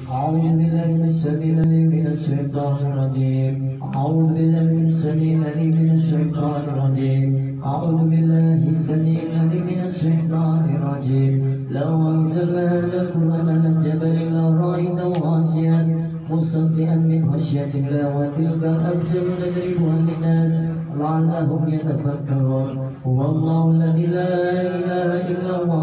أعوذ بالله من السميع العليم من الشيطان الرجيم. أعوذ بالله من السميع العليم من الشيطان الرجيم. أعوذ بالله السميع العليم من الشيطان الرجيم. لو أنزلنا هذا القرآن على الجبل لرأيته خاشعا مصدعا من خشية الله وتلك الأمثال نضربها للناس لعلهم يتفكرون. هو الله الذي لا إله إلا هو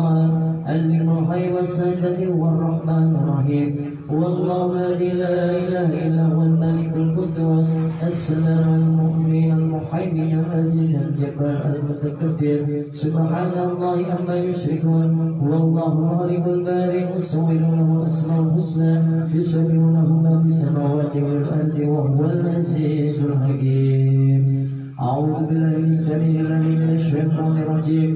علم الغيب والشهادة هو الرحمن الرحيم. هو الله الذي لا إله إلا هو الملك القدوس السلام المؤمن المهيمن العزيز الجبار المتكبر سبحان الله عما يشركون. هو الله الخالق البارئ المصور له الأسماء الحسنى يسبح له ما في السماوات والأرض وهو العزيز الحكيم. أعوذ بالله السميع العليم من الشيطان الرجيم.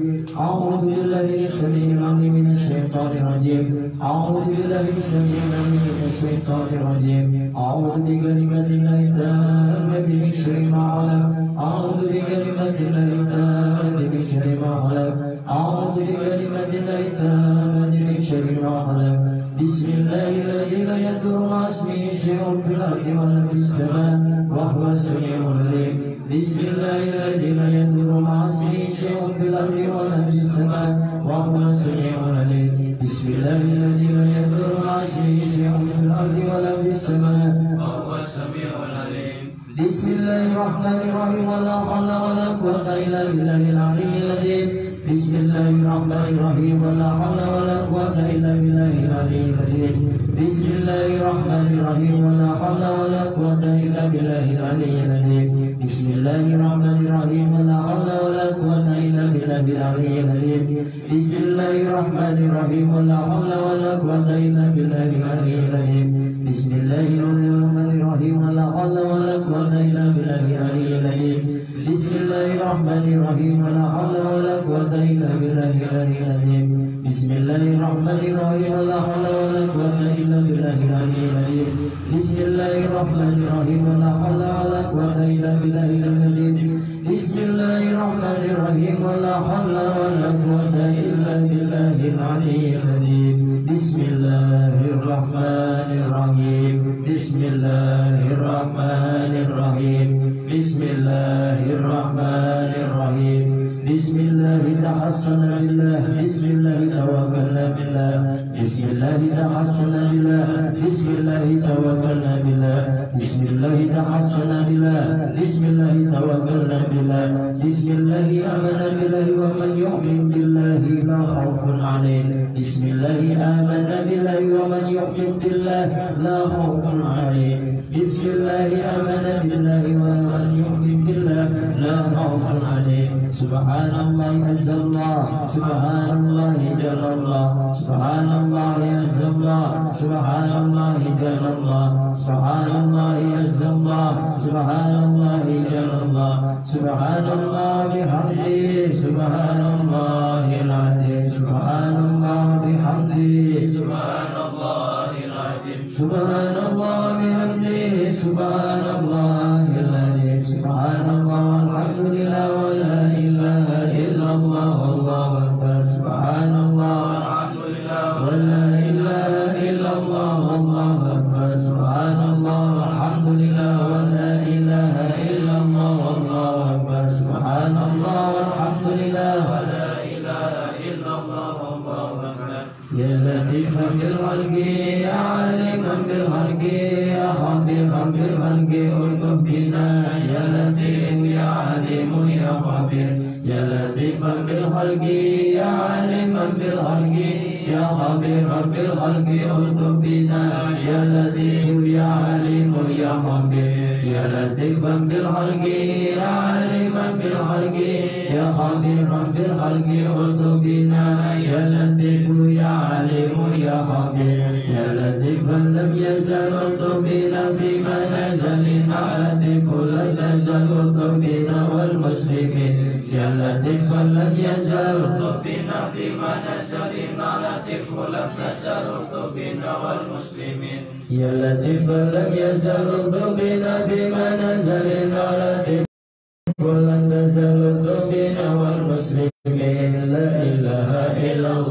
أعوذ بالله السميع العليم من الشيطان الرجيم. أعوذ بالله السميع العليم من الشيطان الرجيم. أعوذ بكلمات الله التامة من شر ما خلق. أعوذ بكلمات الله التامة من شر ما خلق. أعوذ بكلمات الله التامة من شر ما خلق. بسم الله الذي لا يضر مع اسمه شيء في الأرض ولا في السماء وهو السميع العليم. بسم الله الذي لا يضر مع اسمه شيء في الأرض ولا في السماء وهو السميع العليم. بسم الله الذي لا يضر مع اسمه شيء في الأرض ولا في السماء وهو السميع العليم. بسم الله الرحمن الرحيم. ولا حول ولا قوة إلا بالله العلي العظيم. بسم الله الرحمن الرحيم. ولا حول ولا قوة إلا بالله العلي العظيم. بسم الله الرحمن الرحيم. ولا حول ولا قوة إلا بالله العلي العظيم. بسم الله الرحمن الرحيم. ولا حول ولا قوة إلا بالله العلي العظيم. بسم الله الرحمن الرحيم. ولا حول ولا قوة إلا بالله العلي العظيم. بسم الله الرحمن الرحيم. ولا حول ولا قوة إلا بالله العلي العظيم. بسم الله الرحمن الرحيم. ولا حول ولا قوة إلا بالله العلي العظيم. بسم الله الرحمن الرحيم. ولا حول ولا قوة إلا بالله العلي العظيم. بسم الله الرحمن الرحيم. ولا حول ولا قوة إلا بالله العظيم. بسم الله الرحمن الرحيم. ولا حول ولا قوة إلا بالله العلي العظيم. بسم الله الرحمن الرحيم. بسم الله الرحمن الرحيم. بسم الله الرحمن الرحيم. بسم الله تحصن بالله. بسم الله توكلنا بالله. بسم الله تحصن بالله. بسم الله توكلنا بالله. بسم الله تحصن بالله. بسم الله توكلنا بالله. بسم الله آمن بالله ومن يؤمن بالله لا خوف عليه. بسم الله آمن بالله ومن يؤمن بالله لا خوف عليه. بسم الله آمن بالله ومن يؤمن بالله لا خوف عليه. سبحان الله عز الله. سبحان الله جل الله. سبحان الله عز الله. سبحان الله جل الله. سبحان الله عز الله. سبحان الله جل الله. سبحان الله بحمده. سبحان الله العظيم. سبحان الله بحمده. سبحان الله العظيم. سبحان الله بحمده. سبحان الله العظيم. سبحان الله والحمد لله ولا إله إلا الله والله أكبر. سبحان الله والحمد لله ولا إله إلا الله والله أكبر. سبحان الله والحمد لله ولا إله إلا الله والله أكبر. سبحان الله والحمد لله ولا إله إلا الله والله أكبر. يا لطيفا بالخلق يا عليما بالخلق يا خبيرا بالخلق الطف بنا. يا لطيف يا عليم يا خبير. يا لطيفا بالخلق يا عليما بالخلق يا خبيرا بالخلق الطف بنا. يا لطيف يا عليم يا خبير. يا لطيفا بالخلق يا عليما بالخلق يا خبيرا بالخلق الطف بنا. يا لطيف يا عليم يا خبير. يا لطيفا لم يزل الطف بنا فيما نزل. لطيف لم يزل الطف بنا والمسلمين. يا لطيفا لم يزل الطف بنا فيما نزل. لطيف لم يزل الطف بنا والمسلمين. يا لطيفا لم يزل الطف بنا فيما نزل. لطيف لم يزل الطف بنا والمسلمين. لا إله إلا الله.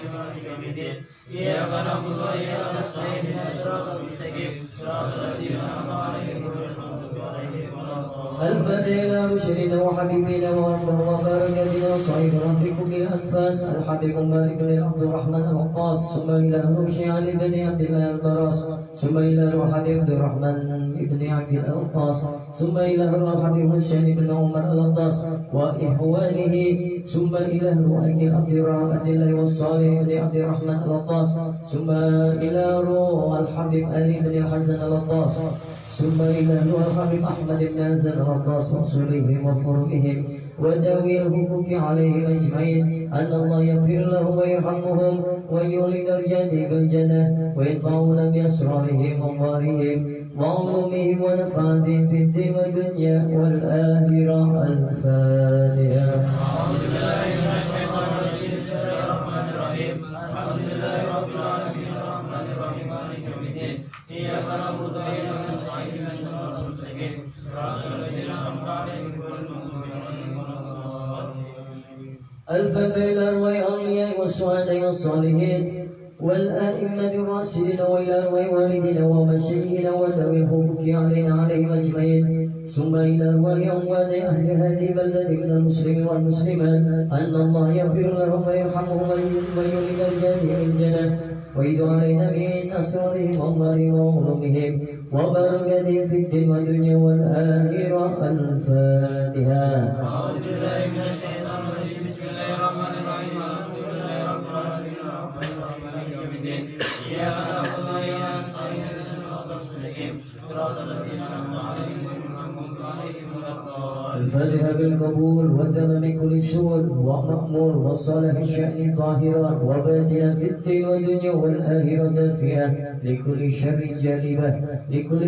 الرحيم مالك يوم الدين إياك نعبد وإياك نستعين اهدنا الصراط المستقيم صراط الذين أنعمت عليهم غير المغضوب عليهم ولا الضالين. الفاتح إلى رشدنا وحبيبنا وربنا وبركاتنا وصعيد ربكم بالأنفاس الحبيب مالك للعبد الرحمن القاص ثم إلى رشد علي بن عبد الله البراس ثم إلى روح عبد الرحمن بن عبد الألطاس ثم إلى روح حبيب هشام بن عمر الألطاس وإخوانه ثم إلى روح عبد الله والصالح بن عبد الرحمن الألطاس ثم إلى روح الحبيب علي بن الحسن الألطاس ثم إلى روح الحبيب أحمد بن حسن الألطاس وصولهم وفروعهم وداوي الحقوق عليهم أجمعين أن الله يغفر لهم ويرحمهم ويولي درجاتهم بالجنة وينفعون بأسرارهم وأنوارهم وعلومهم ونفعاتهم في الدين والدنيا والآخرة. الفاتحة. أعوذ بالله من الشيطان الرجيم بسم الله الرحمن الرحيم الحمد لله رب العالمين الرحمن الرحيم مالك يوم الدين إياك نعبد وإياك نستعين اهدنا الصراط المستقيم صراط الذين أنعمت عليهم غير المغضوب عليهم ولا الضالين. الفاتحة إلى أرواح الأنبياء والشهداء والصالحين والأئمة الراشدين وإلى أرواح والدينا ومشايخنا وذوي الحقوق علينا عليهم أجمعين ثم إلى أرواح أموات أهل هذه البلدة من المسلمين والمسلمات أن الله يغفر لهم ويرحمهم ويولي درجاتهم الجنة ويدعو علينا من أسرارهم وأموالهم وعلومهم وبركاتهم في الدين والدنيا والآخرة. الفاتحة. أعوذ بالله من الشيطان الرجيم بسم الله الرحمن الرحيم الحمد لله رب العالمين الرحمن الرحيم مالك يوم الدين إياك نعبد وإياك نستعين اهدنا الصراط المستقيم صراط الذين أنعمت عليهم غير المغضوب عليهم ولا الضالين. الفاتحة بالقبول والتمام كل سوء ومأمور وصالح الشأن طاهرا وباطلا في الدين والدنيا والآخرة دافئة لكل شر جالبة لكل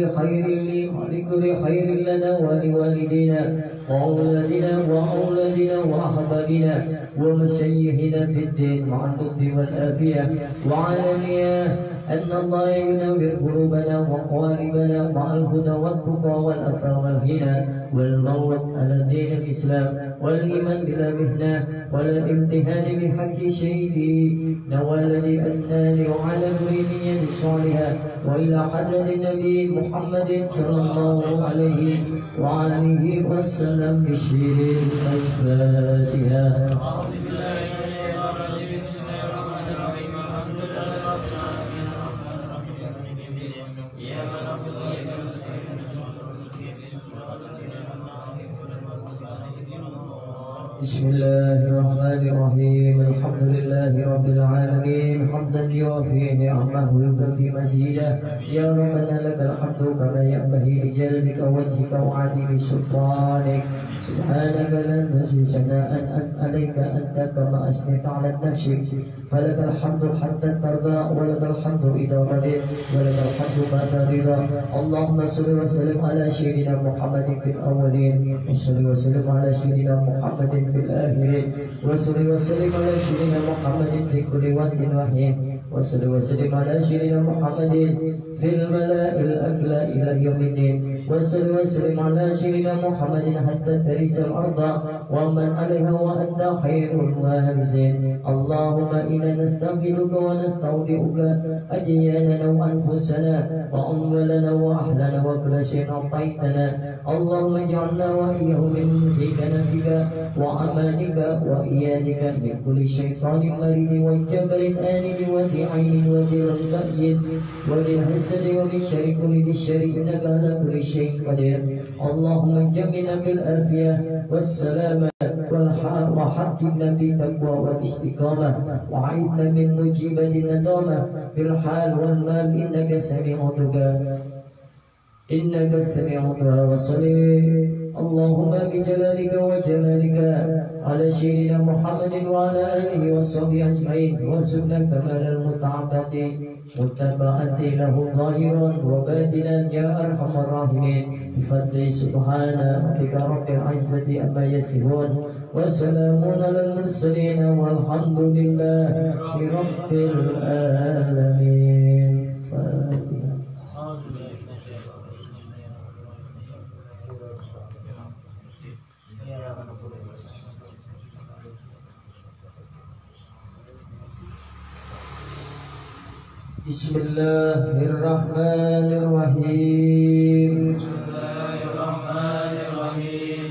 خير لنا ولوالدينا وأولادنا وأحبابنا ومشايخنا في الدين مع اللطف والآفية وعالمية أن الله ينور قلوبنا وقوالبنا مع الهدى والتقى والأثر والغنى والموت على دين الإسلام والإيمان بلا مهنة ولا امتهان بحق سيدنا والذي أدنى وعلى مريمية الصالحة وإلى حضرة النبي محمد صلى الله عليه وآله وسلم بشير الفاتحة. أعوذ بالله من الشيطان الرجيم بسم الله الرحمن الرحيم الحمد لله رب العالمين الرحمن الرحيم مالك يوم الدين إياك نعبد وإياك نستعين اهدنا الصراط المستقيم صراط الذين أنعمت عليهم غير المغضوب عليهم ولا الضالين. بسم الله الرحمن الرحيم الحمد لله رب العالمين حمدا يوفي نعمه ويكفي مزيده يا ربنا لك الحمد كما ينبغي لجلالك وجهك وعظيم سلطانك سبحانك لا نحصي ثناء عليك أنت كما أثنيت على نفسك فلك الحمد حتى ترضى ولك الحمد إذا رضيت ولك الحمد بعد رضا. اللهم صل وسلم على سيدنا محمد في الأولين وصل وسلم على سيدنا محمد في الآخرين وصل وسلم على سيدنا محمد في كل وقت وحين وصل وسلم على سيدنا محمد في الملأ الأعلى إلى يوم الدين وصل وسلم على سيدنا محمد حتى ترث الأرض ومن عليها وأنت خير الوارثين. اللهم إنا نستغفرك ونستودعك أدياننا وأنفسنا وأموالنا وأهلنا وكل شيء أعطيتنا. اللهم اجعلنا وإياه من فيك نفيك وأمانك وإيادك من كل شيطان مريض وجبر آنب وذي عين وذي ربيد وذي الحسد ومن شر كل ذي الشر إنك على كل شيء قدير. اللهم جمعنا بالعافية والسلامة وحكمنا بالتقوى والاستقامة وعيدنا من مجيبة الندامة في الحال والمال إنك سميع الدعاء إنك السميع الدعاء. وصل اللهم بجلالك وجمالك على سيدنا محمد وعلى آله وصحبه أجمعين وارزقنا كمال متبعة له ظاهرا وباطنا يا أرحم الراحمين بفضل سبحان ربك رب العزة عما يصفون وسلام على المرسلين والحمد لله رب العالمين. فاتحة. Bismillahirrahmanirrahim.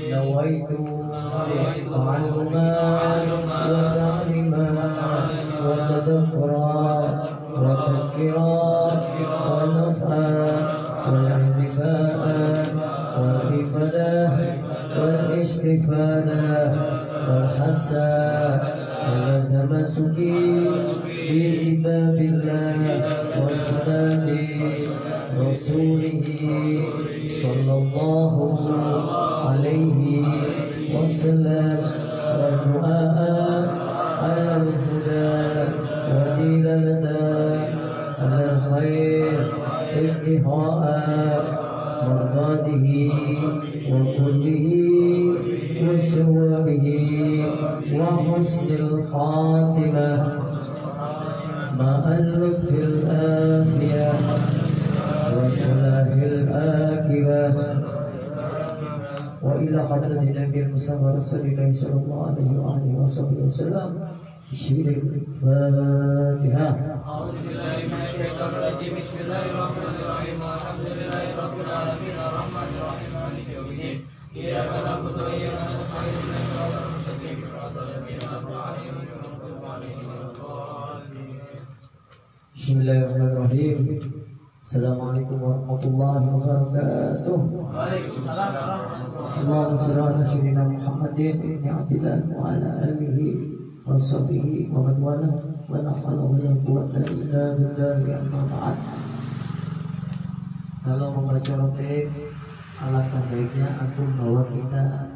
Nawaitu ma'lumat wa ta'limat wa tadakkurat wa tadkirat wa naf'at wal intifa'at wal ifadah wal istifadah wal hasad wal tamasuki bi kitabillah wa sunnati rasulih sallallahu alaihi wasallam wa du'a ala al-huda wa dilalata ala al-khair ibtiha'a mardadihi wa kullihi wa sawabihi wa husnil khatimah ma'al lutfil afiyah wa sulahil akibah wa ila hadratin Nabi Mustafa Rasulullah sallallahu alaihi wa alihi wasallam. Al-Fatihah. A'udzu billahi minasyaitonir rajim. Bismillahirrahmanirrahim. Alhamdulillahi rabbil alamin arrahmanir rahim maliki yaumiddin. Iyyaka na'budu wa iyyaka nasta'in ihdinas siratal mustaqim siratal ladzina an'amta 'alaihim ghairil maghdubi 'alaihim waladdallin. Bismillahirrahmanirrahim. Assalamualaikum warahmatullahi wabarakatuh. Waalaikumsalam warahmatullahi Allahumma shalli ala sayyidina Muhammadin ibni Abdillah wa ala alihi wa sahbihi wa man wala wa la hawla wa la quwwata illa billahi amma ba'd. Kalau membaca rote, alangkah baiknya antum bawa kita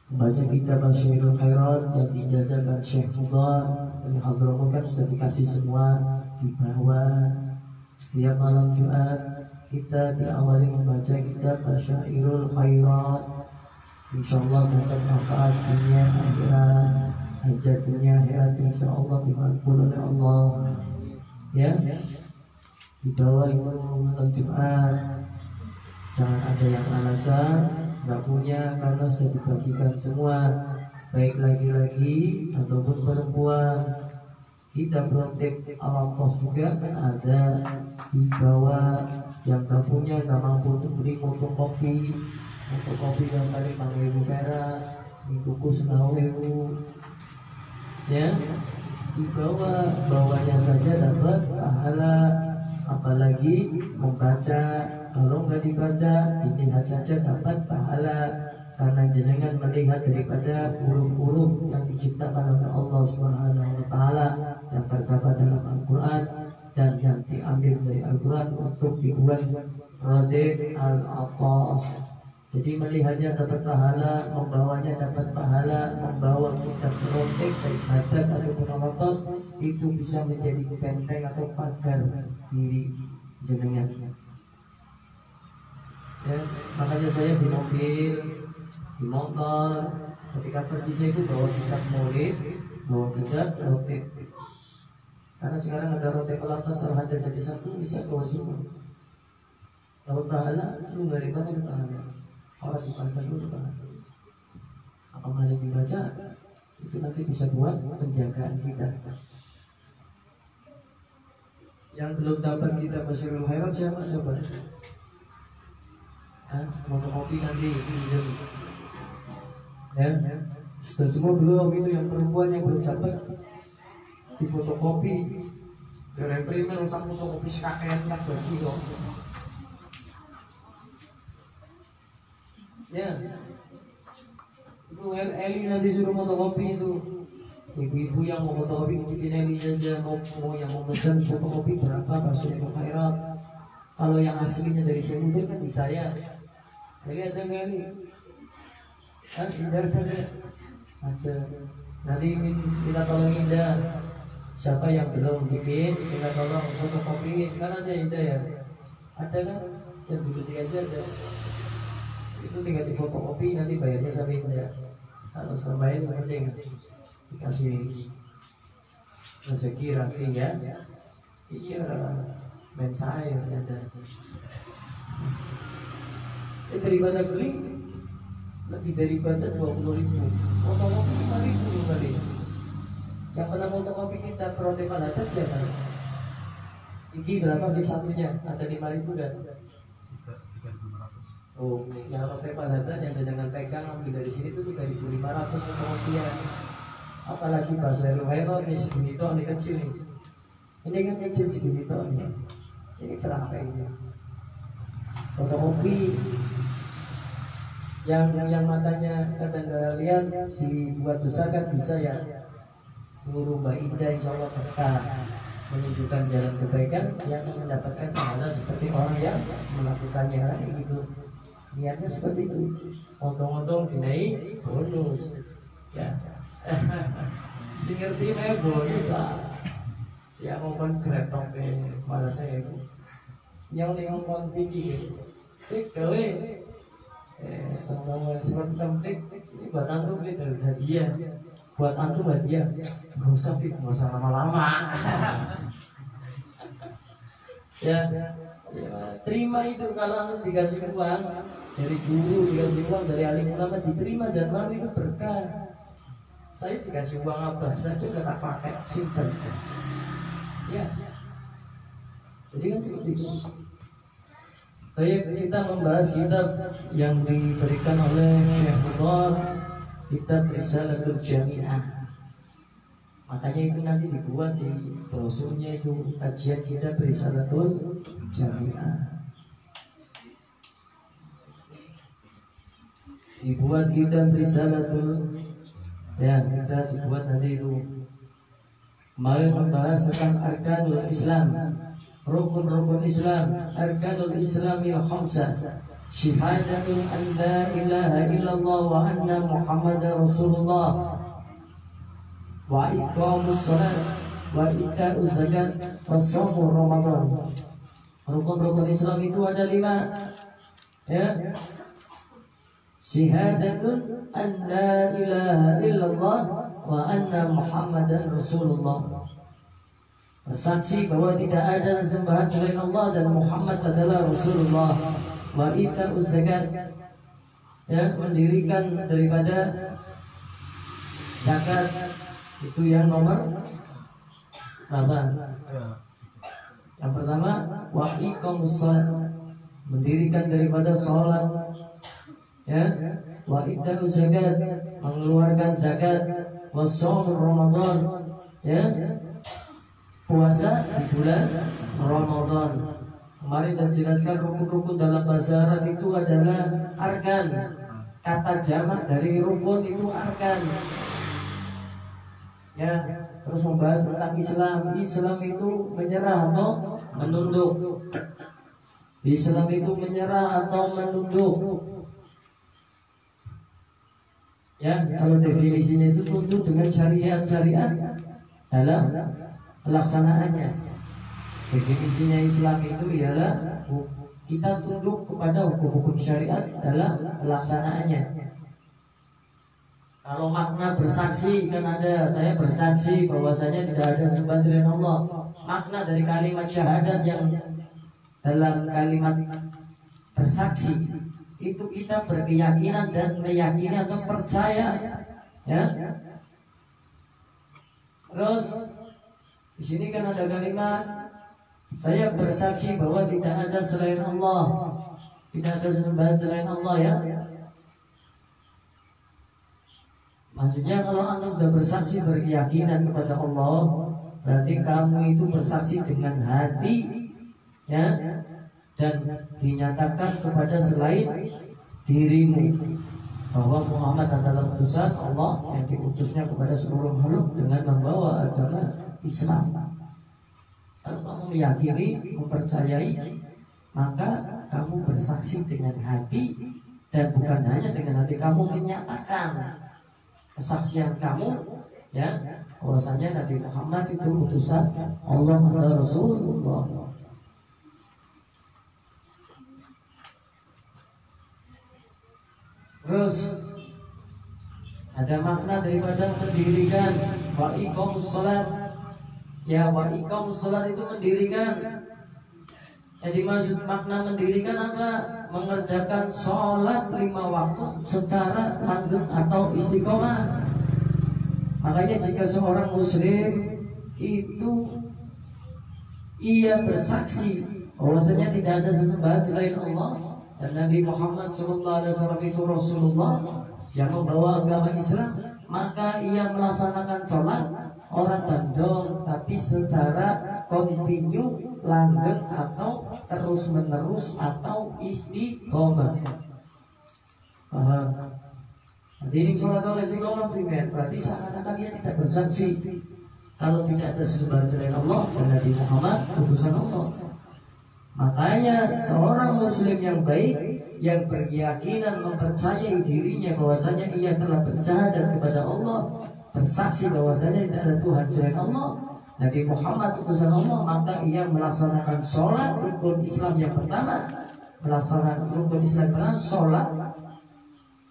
membaca kitab Syairul Khairat yang dijazakan Syekh Mudar dan Hadramaut kan sudah dikasih semua di bawah. Setiap malam Jumat kita diawali membaca kitab Syairul Khairat. Insyaallah dapat manfaat dunia akhirat, hajat dunia akhirat insyaallah dimampuni oleh Allah. Ya, di bawah itu malam Jumat. Jangan ada yang alasan nggak punya karena sudah dibagikan semua, baik laki-laki ataupun perempuan. Kita protek alam kos juga kan ada di bawah. Yang tak punya tak mampu untuk beli fotokopi yang tadi 5.000 perak, di buku 9.000 ya. Di bawahnya saja dapat pahala, apalagi membaca. Kalau nggak dibaca, dilihat saja dapat pahala, karena jenengan melihat daripada huruf-huruf yang diciptakan oleh Allah Subhanahu wa taala yang terdapat dalam Al-Qur'an dan yang diambil dari Al-Qur'an untuk dibuat Radid al-Aqas. Jadi melihatnya dapat pahala, membawanya dapat pahala. Membawa kitab Radid dari Haddad ataupun Al-Aqas itu bisa menjadi benteng atau pagar diri jenengan. Ya, makanya saya di mobil, di motor, ketika pergi saya itu bawa kitab Maulid, bawa kitab Radid. Karena sekarang ada Radid al-Aqas salah ada jadi satu bisa bawa semua. Dapat pahala itu nggak ditambah pahala. Orang dibaca dulu pahala. Apa mari dibaca itu nanti bisa buat penjagaan kita. Yang belum dapat kitab Syairul Khairat siapa coba? Fotokopi nanti pinjam. Ya, sudah semua belum itu yang perempuan yang belum dapat di fotokopi. Jangan primer usah fotokopi sekalian yang bagi kok. Ya, itu Eli nanti suruh fotokopi itu. Ibu-ibu yang mau fotokopi mungkin Eli saja, mau yang mau pesan fotokopi berapa Syairul Khairat. Kalau yang aslinya dari saya mudir kan di saya. Jadi ada nggak nih? Indah kan? Ada. Nanti kita tolong Indah. Siapa yang belum bikin, kita tolong fotokopi. Kan ada Indah ya? Ada kan? Yang dulu dikasih ada. Itu tinggal di fotokopi, nanti bayarnya sama Indah. Kalau sama bayar penting dikasih rezeki Rafi ya. Iya, main cair ada. Daripada beli lebih daripada 20.000, fotokopi 5.000 kali. Yang pernah fotokopi kita Protein Malata siapa? Iki berapa fix satunya? Ada 5.000 kan? 3.500. Oh, yang Protein Malata yang dengan pegang ambil dari sini itu 3.500 fotokopian. Apalagi bahasa Eropa ini segini toh, ini kecil nih. Ini kan kecil segini toh nih. Ini berapa ini? Fotokopi yang matanya kadang lihat dibuat besar kan bisa ya. Guru Mbak Indah insya Allah berkah menunjukkan jalan kebaikan yang akan mendapatkan pahala seperti orang yang melakukannya gitu. Niatnya seperti itu. Ontong-ontong dinai bonus ya. Si ngerti me bonus ya ngomong gretok malah saya itu yang ngomong tinggi gawe teman-teman seperti tempat ini buat antum gitu hadiah buat antum hadiah nggak usah lama-lama ya terima itu kalau antum dikasih uang dari guru dikasih uang dari alim ulama diterima jangan malu itu berkah. Saya dikasih uang apa saja kita pakai simpan ya jadi kan seperti itu. Baik, kita membahas kitab yang diberikan oleh Syekh Mudhar, kitab Risalatul Jami'ah. Makanya itu nanti dibuat di brosurnya itu kajian kitab Risalatul Jami'ah. Dibuat kitab Risalatul ya kita dibuat nanti itu. Kemarin membahas tentang Arkanul Islam, rukun-rukun Islam, Arkanul Islamil Khamsah, Syahadatul an la ilaha illallah wa anna Muhammadar Rasulullah, wa iqamus shalat, wa ita'uz zakat, wa shaumur Ramadan. Rukun-rukun Islam itu ada 5 ya. Syahadatul an la ilaha illallah wa anna Muhammadan Rasulullah. Bersaksi bahwa tidak ada sembahan selain Allah dan Muhammad adalah Rasulullah. Wa ita'uz zakat, ya, mendirikan daripada zakat itu yang nomor berapa? Yang pertama wa iqamus shalat, mendirikan daripada sholat, ya, wa ita'uz zakat, mengeluarkan zakat, wa shaumur Ramadan, ya, puasa di bulan Ramadan. Kemarin kita jelaskan rukun-rukun dalam bahasa Arab itu adalah arkan. Kata jamak dari rukun itu arkan. Ya, terus membahas tentang Islam. Islam itu menyerah atau menunduk. Islam itu menyerah atau menunduk. Ya, kalau definisinya itu tunduk dengan syariat-syariat dalam pelaksanaannya. Definisinya Islam itu ialah kita tunduk kepada hukum-hukum syariat dalam pelaksanaannya. Kalau makna bersaksi kan ada, saya bersaksi bahwasanya tidak ada sembahan selain Allah. Makna dari kalimat syahadat yang dalam kalimat bersaksi itu kita berkeyakinan dan meyakini atau percaya, ya. Terus di sini kan ada kalimat saya bersaksi bahwa tidak ada selain Allah, tidak ada sembahan selain Allah, ya. Maksudnya kalau anda sudah bersaksi berkeyakinan kepada Allah, berarti kamu itu bersaksi dengan hati, ya, dan dinyatakan kepada selain dirimu bahwa Muhammad adalah utusan Allah yang diutusnya kepada seluruh makhluk dengan membawa agama Islam. Kalau kamu meyakini, mempercayai, maka kamu bersaksi dengan hati, dan bukan hanya dengan hati, kamu menyatakan kesaksian kamu, ya, bahwasanya Nabi Muhammad itu utusan Allah dan Rasulullah. Terus ada makna daripada mendirikan wa iqamus shalat. Ya, wa iqamus shalat itu mendirikan. Yang dimaksud makna mendirikan apa? Mengerjakan sholat 5 waktu secara langgeng atau istiqomah. Makanya jika seorang muslim itu ia bersaksi bahwasanya tidak ada sesembahan selain Allah dan Nabi Muhammad SAW itu Rasulullah yang membawa agama Islam, maka ia melaksanakan sholat orang dandong tapi secara kontinu, langgeng atau terus menerus atau istiqomah. Paham? Jadi ini sholat oleh istiqomah primer, berarti seakan-akan dia tidak bersaksi kalau tidak ada sesembahan selain Allah dan Nabi Muhammad utusan Allah. Makanya seorang muslim yang baik yang berkeyakinan mempercayai dirinya bahwasanya ia telah bersyahadat kepada Allah, bersaksi bahwasanya tidak ada Tuhan selain Allah, Nabi Muhammad utusan Allah, maka ia melaksanakan sholat rukun Islam yang pertama, melaksanakan rukun Islam yang pertama sholat,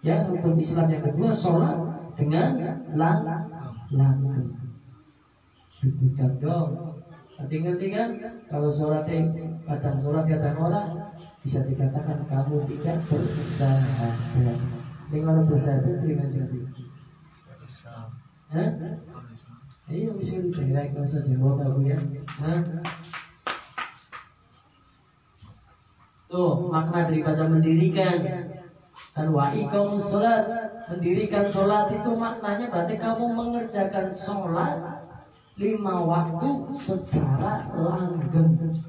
ya rukun Islam yang kedua sholat dengan langgeng. Bukan dong. Ngerti kan? Kalau sholatnya kadang sholat kadang orang bisa dikatakan kamu tidak bersyahadat. Ini kalau bersyahadat terima kasih. Hah? Iya bisa direct bahasa Jawa kamu ya. Hah? Tuh makna daripada mendirikan. Kan wa iqamus sholat, mendirikan sholat itu maknanya berarti kamu mengerjakan sholat 5 waktu secara langgeng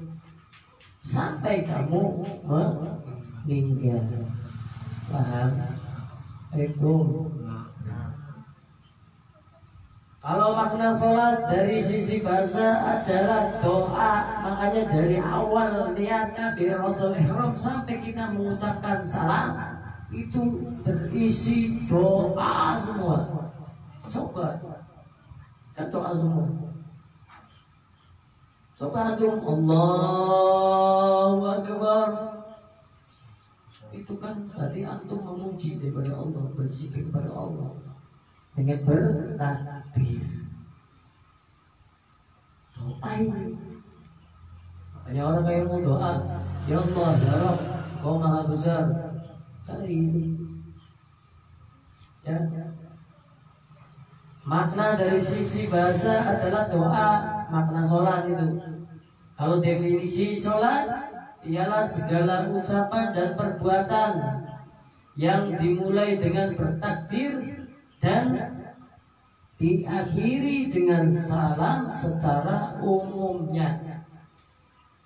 sampai kamu meninggal. Paham? Itu. Kalau makna sholat dari sisi bahasa adalah doa, makanya dari awal niat takbiratul ihram sampai kita mengucapkan salam itu berisi doa semua. Coba kan doa semua. Coba antum Allahu Akbar, itu kan berarti antum memuji kepada Allah, berzikir kepada Allah dengan bertakbir. Doa ini. Hanya orang kayak mau doa, ya Allah, ya Rabb, Kau Maha Besar. Kali ini. Ya. Makna dari sisi bahasa adalah doa, makna sholat itu. Kalau definisi sholat ialah segala ucapan dan perbuatan yang dimulai dengan bertakbir dan diakhiri dengan salam secara umumnya.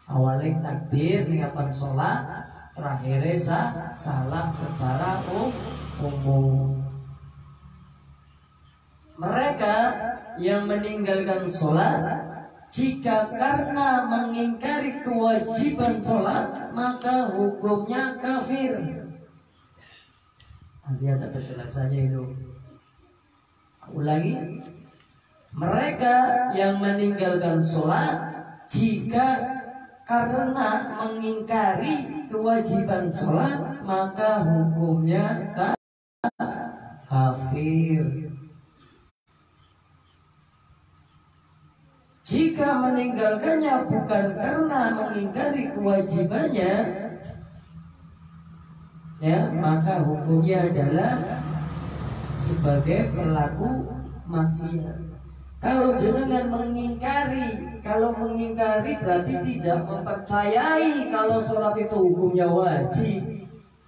Awalnya takbir mengapan sholat, terakhirnya salam secara umum. Mereka yang meninggalkan sholat jika karena mengingkari kewajiban sholat maka hukumnya kafir. Nanti ada penjelasannya itu. Ulangi, mereka yang meninggalkan sholat jika karena mengingkari kewajiban sholat maka hukumnya kafir. Jika meninggalkannya bukan karena mengingkari kewajibannya, ya maka hukumnya adalah sebagai pelaku maksiat. Kalau jenengan mengingkari, berarti tidak mempercayai kalau sholat itu hukumnya wajib,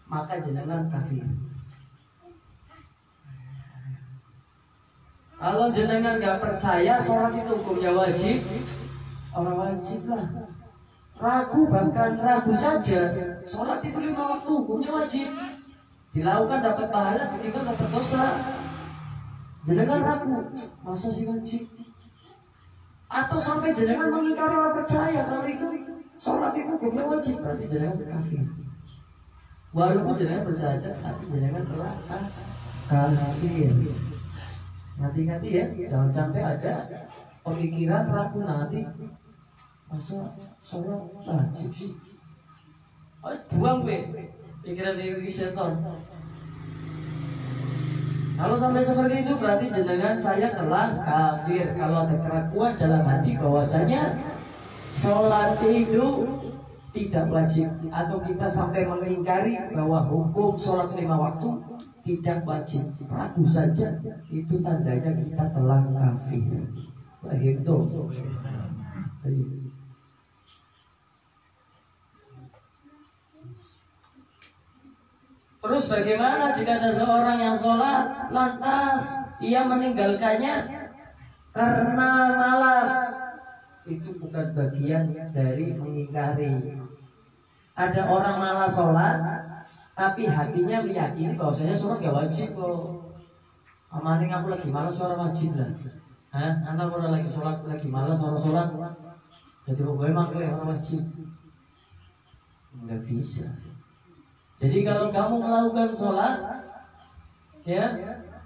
maka jenengan kafir. Kalau jenengan nggak percaya sholat itu hukumnya wajib, orang wajib lah. Ragu, bahkan ragu saja, sholat itu 5 waktu hukumnya wajib. Dilakukan dapat pahala, ditinggal dapat dosa. Jenengan ragu, masa sih wajib? Atau sampai jenengan mengingkari orang percaya kalau itu sholat itu hukumnya wajib, berarti jenengan kafir. Walaupun jenengan bersahadat, tapi jenengan telah kafir. Hati-hati ya, jangan sampai ada pemikiran ragu nanti. Masa sholat wajib sih? Buang gue pikiran diri setan. Kalau sampai seperti itu berarti jenengan saya telah kafir. Kalau ada keraguan dalam hati bahwasanya sholat itu tidak wajib, atau kita sampai mengingkari bahwa hukum sholat 5 waktu tidak wajib, ragu saja, itu tandanya kita telah kafir. Paham tuh? Terus bagaimana jika ada seorang yang sholat lantas ia meninggalkannya karena malas? Itu bukan bagian dari mengingkari. Ada orang malas sholat tapi hatinya meyakini bahwasanya sholat gak wajib kok. Amaning aku lagi malas, sholat wajib lah. Anak orang lagi sholat, lagi malas orang sholat. Jadi memang orang wajib. Nggak bisa. Jadi kalau kamu melakukan sholat, ya,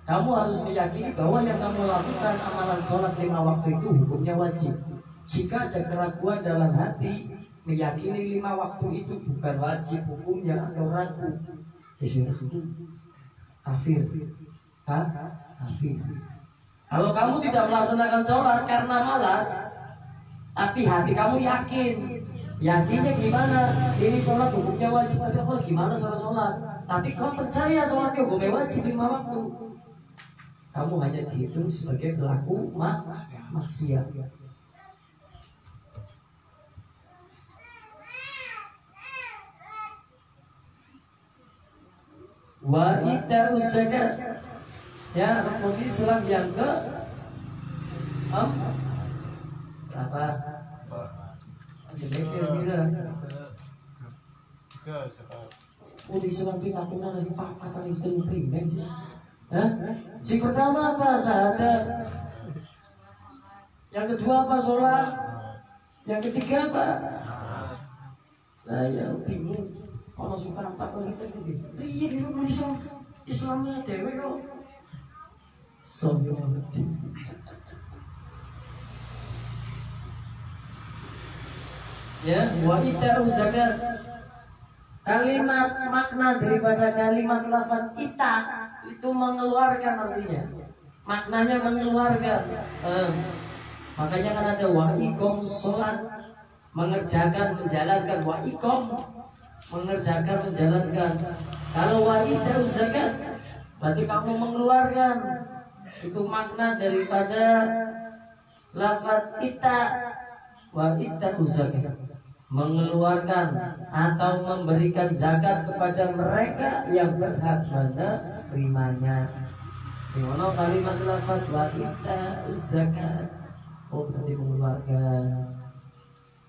kamu harus meyakini bahwa yang kamu lakukan amalan sholat 5 waktu itu hukumnya wajib. Jika ada keraguan dalam hati, meyakini 5 waktu itu bukan wajib hukumnya atau ragu, itu kafir. Kafir. Kalau kamu tidak melaksanakan sholat karena malas, tapi hati kamu yakin. Yakinnya gimana? Ini sholat hukumnya wajib. Tapi gimana sholat? Tapi kau percaya sholatnya hukumnya wajib 5 waktu. Kamu hanya dihitung sebagai pelaku maksiat. Wa ita'u zakat. Ya, rukun Islam yang ke apa? Udah selanjutnya aku nanti pakai tadi film primer sih. Si pertama apa? Syahadat. Yang kedua apa? Sholat. Yang ketiga apa? Lah ya bingung. Kalau suka apa kalau itu iya di rumah Islamnya dewe kok. Sombong. Ya, wa ita'u zakat. Kalimat makna daripada kalimat lafaz ita itu mengeluarkan artinya. Maknanya mengeluarkan. Makanya kan ada wa iqom salat, mengerjakan, menjalankan. Wa iqom mengerjakan, menjalankan. Kalau wa ita'u zakat berarti kamu mengeluarkan. Itu makna daripada lafaz ita. Wa ita'u zakat, mengeluarkan atau memberikan zakat kepada mereka yang berhak menerimanya. Dimana kalimat lafaz wa ita'u zakat, oh berarti mengeluarkan,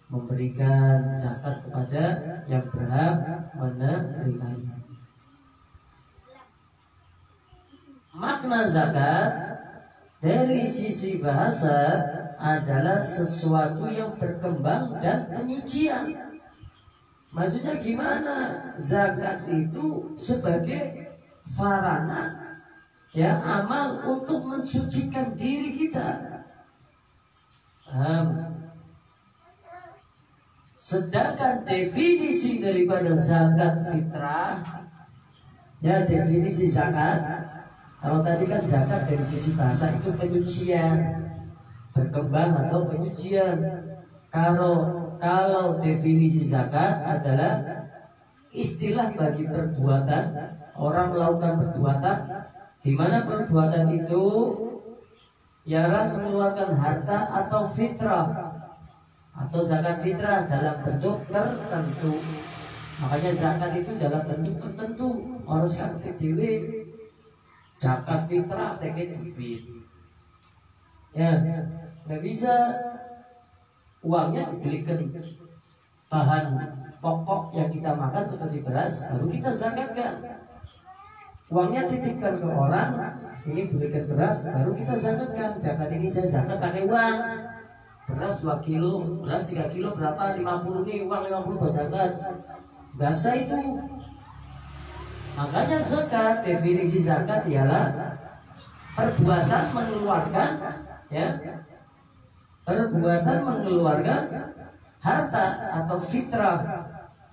memberikan zakat kepada yang berhak menerimanya. Makna zakat dari sisi bahasa adalah sesuatu yang berkembang dan penyucian. Maksudnya gimana? Zakat itu sebagai sarana, ya, amal untuk mensucikan diri kita. Sedangkan definisi daripada zakat fitrah, ya, definisi zakat, kalau tadi kan zakat dari sisi bahasa itu penyucian, berkembang atau penyucian. Kalau definisi zakat adalah istilah bagi perbuatan, orang melakukan perbuatan di mana perbuatan itu ialah mengeluarkan harta atau fitrah atau zakat fitrah dalam bentuk tertentu. Makanya zakat itu dalam bentuk tertentu. Orang sekarang PDW zakat fitrah teknik duit. Ya, nggak bisa uangnya dibelikan bahan pokok yang kita makan seperti beras, baru kita zakatkan. Uangnya titipkan ke orang, ini belikan beras, baru kita zakatkan. Zakat ini saya zakat pakai uang. Beras 2 kilo, beras 3 kilo berapa? 50 nih, uang 50 buat zakat. Bahasa itu. Makanya zakat, definisi zakat ialah perbuatan mengeluarkan, ya, perbuatan mengeluarkan harta atau fitrah.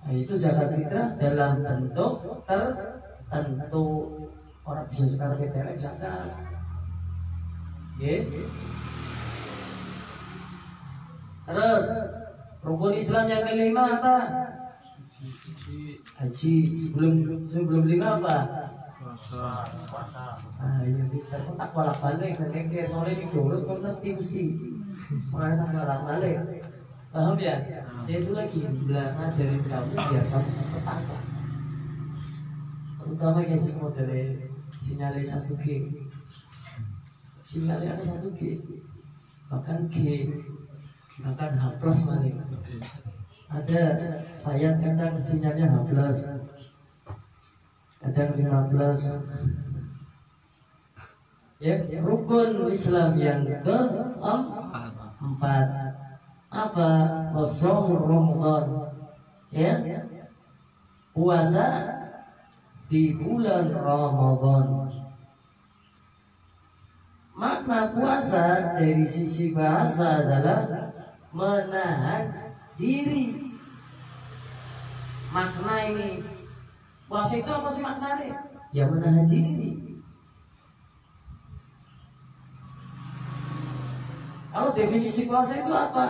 Nah, itu zakat fitrah dalam bentuk tertentu. Orang bisa sekarang PTLX zakat. Terus rukun Islam yang kelima apa? Haji. Sebelum 5 apa? Iya kita kok tak bolak balik ngekir mulai dicolot kok nanti mesti mulai tak bolak balik. Paham ya? Saya itu lagi bilang ngajarin kamu biar kamu cepet apa. Terutama kayak si modelnya sinyalnya 1G. Sinyalnya ada 1G. Bahkan G, bahkan H plus malah. Ada saya kadang sinyalnya H plus, kadang 15. Ya, rukun Islam yang keempat apa? Shaum Ramadan. Ya, puasa di bulan Ramadan. Makna puasa dari sisi bahasa adalah menahan diri. Makna ini puasa itu apa sih maknanya? Ya menahan diri. Kalau definisi puasa itu apa?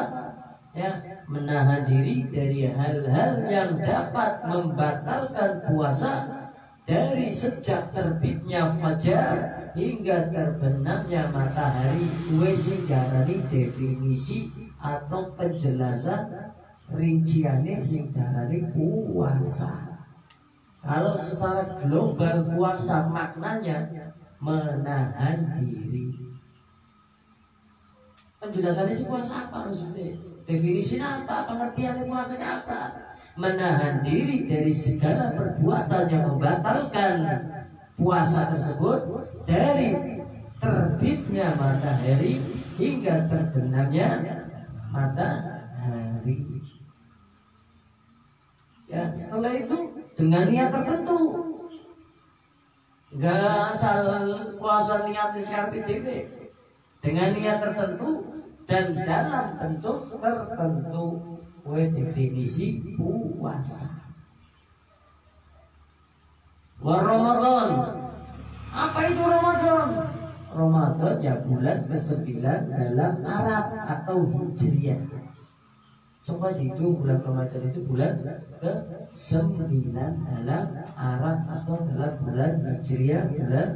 Ya, menahan diri dari hal-hal yang dapat membatalkan puasa dari sejak terbitnya fajar hingga terbenamnya matahari. Wes darani definisi atau penjelasan rinciannya sing darani puasa. Kalau secara global puasa maknanya menahan diri. Penjelasannya sih puasa apa maksudnya? Definisinya apa? Pengertiannya puasanya apa? Menahan diri dari segala perbuatan yang membatalkan puasa tersebut dari terbitnya matahari hingga terbenamnya matahari. Ya, setelah itu dengan niat tertentu. Gak asal puasa niatnya siapa dewe. Dengan niat tertentu dan dalam bentuk tertentu. Definisi puasa. Ramadan. Apa itu Ramadan? Ramadan ya bulan ke-9 dalam Arab atau Hijriah. Coba dihitung bulan Ramadan itu bulan ke-9 dalam Arab atau dalam bulan Hijriah, bulan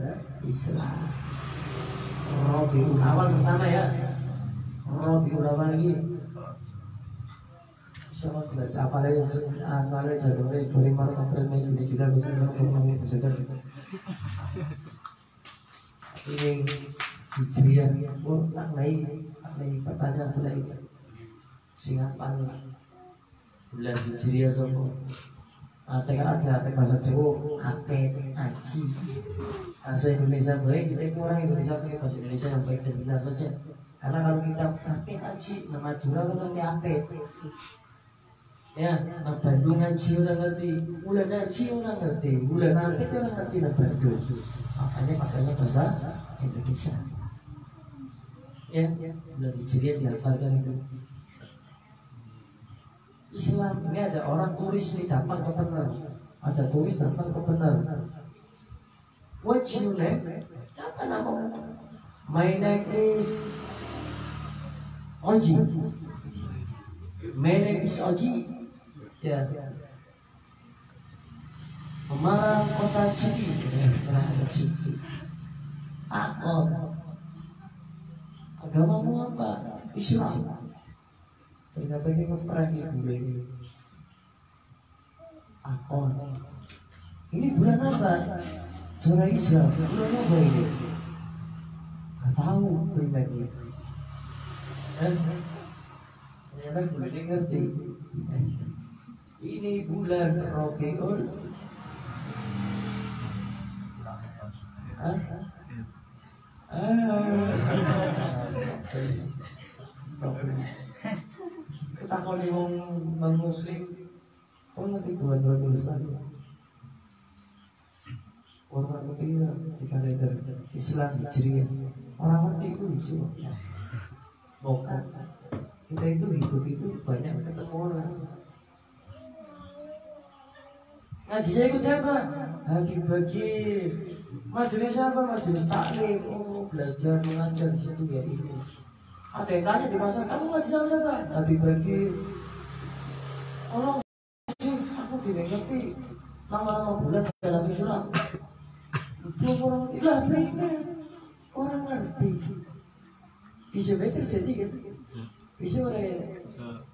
Islam. Rabiul Awal pertama ya. Rabiul Awal lagi. Siapa baca apa lagi? Apa lagi? Januari, Februari, Maret, April, Mei, Juni, Juli, Agustus, September, Oktober, Desember. Ini Hijriah. Oh, tak lagi pertanyaan setelah itu. Singapan bulan Hijriah sopo. Ate aja, ate bahasa Jawa, ate aji. Bahasa Indonesia baik, kita itu orang Indonesia pakai bahasa Indonesia yang baik dan benar saja. Karena kalau kita ate aji, nama Madura kan nanti ate. Ya, nah Bandung ngaji orang ngerti, bulan ngaji orang ngerti, bulan ate orang ngerti nah Bandung. Makanya bahasa Indonesia. Ya, bulan Hijriah dihafalkan itu. Islam ini ada orang turis nih datang ke benar, ada turis datang ke benar. What's your name? Apa nama? My name is Oji. My name is Oji. Ya. Pemarang kota Ciki. Aku. Agamamu apa? Islam. Ternyata ini perang ibu ini. Akon. Ini bulan apa? Zora Islam. Bulan apa ini? Gak tahu pribadi. Ternyata bulan ini ngerti. Ini bulan Rabiul. Stop. Kita kalau ngomong muslim, kau ngerti bulan Rabiul Tsani? Orang ngerti di kalender Islam Hijriah. Orang ngerti itu lucu. Pokok kita itu hidup itu banyak ketemu orang. Ngajinya ikut siapa? Habib Bagir. Majelis siapa? Majelis taklim. Oh, belajar mengajar di situ ya itu. Ada yang tanya di pasar, kamu ngaji sama siapa? Habib Bagir. Tolong sih, aku tidak ngerti nama-nama bulan dalam Islam. Belum orang ngerti lah mereka orang ngerti. Bisa baik terjadi kan? Bisa orang ya.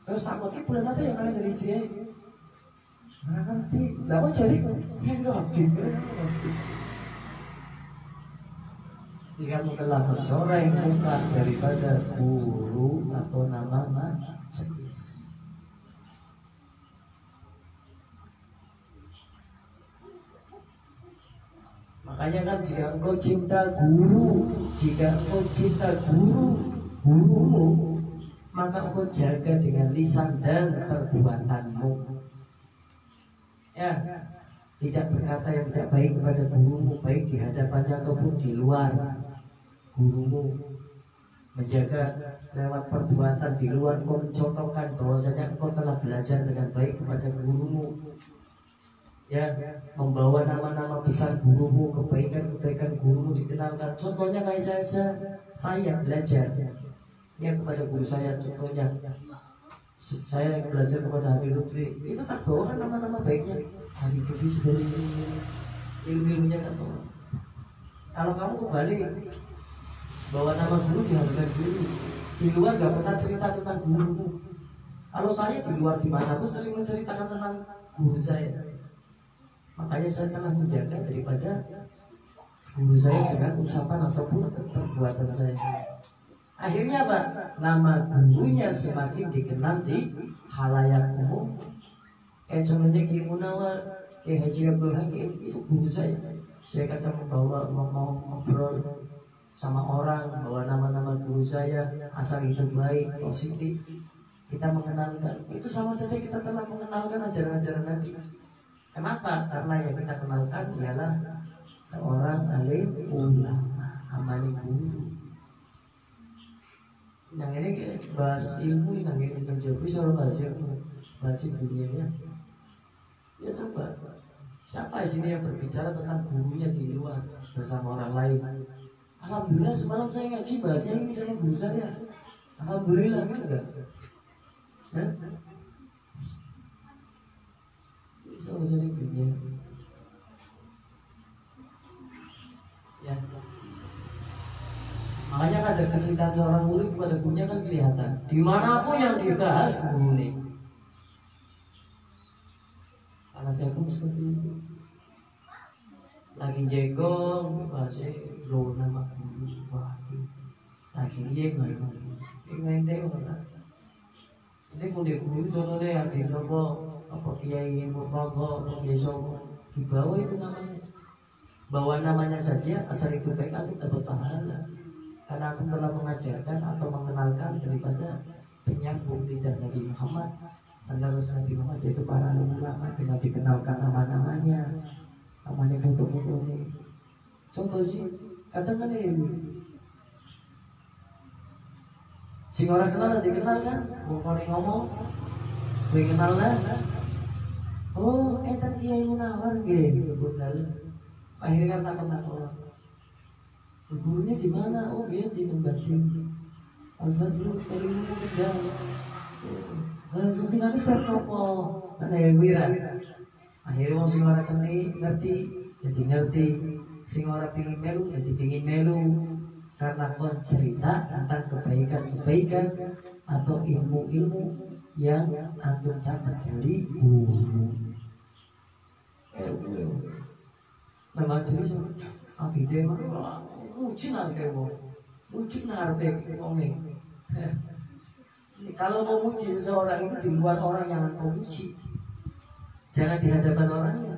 Terus takutnya bulan apa yang kalian dari sini? Nggak ngerti. Lah kok cari yang ngerti kan? Jika telah mencoreng muka daripada guru atau nama majelis. Makanya kan jika engkau cinta guru, jika engkau cinta gurumu, maka engkau jaga dengan lisan dan perbuatanmu. Ya, tidak berkata yang tidak baik kepada gurumu, baik di hadapannya ataupun di luar gurumu. Menjaga lewat perbuatan di luar, engkau mencontohkan bahwasanya engkau telah belajar dengan baik kepada gurumu. Ya, membawa nama-nama besar gurumu, kebaikan-kebaikan gurumu dikenalkan. Contohnya kayak saya belajar ya kepada guru saya. Contohnya saya belajar kepada Habib Lutfi, itu tak bawa nama-nama baiknya. Habib Lutfi sebagai ilmu-ilmunya tak bawa. Kalau kamu kembali bawa nama guru di hadapan guru, di luar gak pernah cerita tentang gurumu. Kalau saya di luar dimanapun sering menceritakan tentang guru saya. Makanya saya telah menjaga daripada guru saya dengan ucapan ataupun perbuatan saya. Akhirnya apa? Nama gurunya semakin dikenal di halayak umum. Contohnya Ki Munawar, Ki Haji Abdul Hakim, itu guru saya. Saya kata membawa mau ngobrol sama orang, bawa nama-nama guru saya, asal itu baik, positif. Kita mengenalkan, itu sama saja kita telah mengenalkan ajaran-ajaran Nabi. Kenapa? Karena yang kita kenalkan ialah seorang alim ulama, amali guru. Yang ini bahas ilmu, yang ini menjadi soal bahas ilmu, bahas dunia ya. Ya coba, siapa di sini yang berbicara tentang gurunya di luar bersama orang lain? Alhamdulillah semalam saya ngaji bahasnya ini sama guru saya. Alhamdulillah enggak. Bisa dunia. Ya. Makanya kadar kecintaan seorang murid kepada gurunya kan kelihatan. Dimanapun yang dibahas guru nih. Karena saya pun seperti itu. Lagi jegong, bahasa lo nama guru, wah, lagi dia nggak main tengok lah. Ini kalau dia guru contohnya ada apa kiai murtado atau biasa di bawah itu namanya. Bawa namanya saja asal itu baik aku dapat pahala. Karena aku telah mengajarkan atau mengenalkan daripada penyambung lidah Nabi Muhammad dan Rasul Nabi Muhammad, yaitu para ulama dengan dikenalkan nama-namanya, namanya foto-foto ini. Coba sih katakan ini si orang kenal dikenal kan, bukan ngomong, gue kenal lah. Oh, etan Kiai Munawar gitu, betul. Akhirnya kan takut-takut. Gurunya di mana? Oh, dia di Membatin. Al-Fadl ilmu mudah. Al-Fadl ini berkopo. Mana yang wira? Akhirnya mau sing ora kene ngerti, jadi ngerti. Sing ora pengin melu, jadi pengin melu. Karena kon cerita tentang kebaikan-kebaikan atau ilmu-ilmu yang antum dapat dari guru. Nama jenis abide mah muji nang kewo, muji nang arep ngomong. Kalau mau muji seseorang itu di luar orang yang engkau muji, jangan di hadapan orangnya.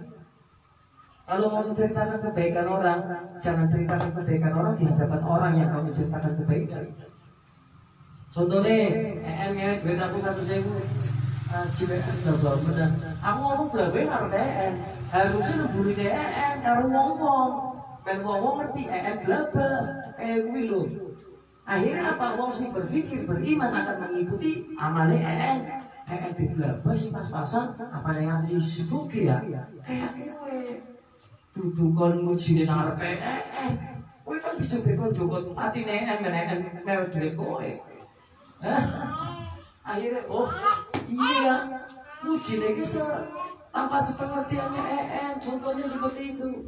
Kalau mau menceritakan kebaikan orang, jangan ceritakan kebaikan orang di hadapan orang yang kamu ceritakan kebaikan. Contohnya, ngewek duit aku 1.000, cibekan gak bener. Aku ngomong belabe karo DN, harusnya nemburi DN karo ngomong. Dan ngomong ngerti blaba kayak gue loh. Akhirnya apa? Wong sing berpikir beriman akan mengikuti amale di blaba sih pas-pasan apa yang aku disuki ya. Kayak gue dudukon mujine nang arep kowe kan bisa bebas jokot mati mewek duit kowe. Akhirnya oh iya muji lagi tanpa sepengertiannya contohnya seperti itu.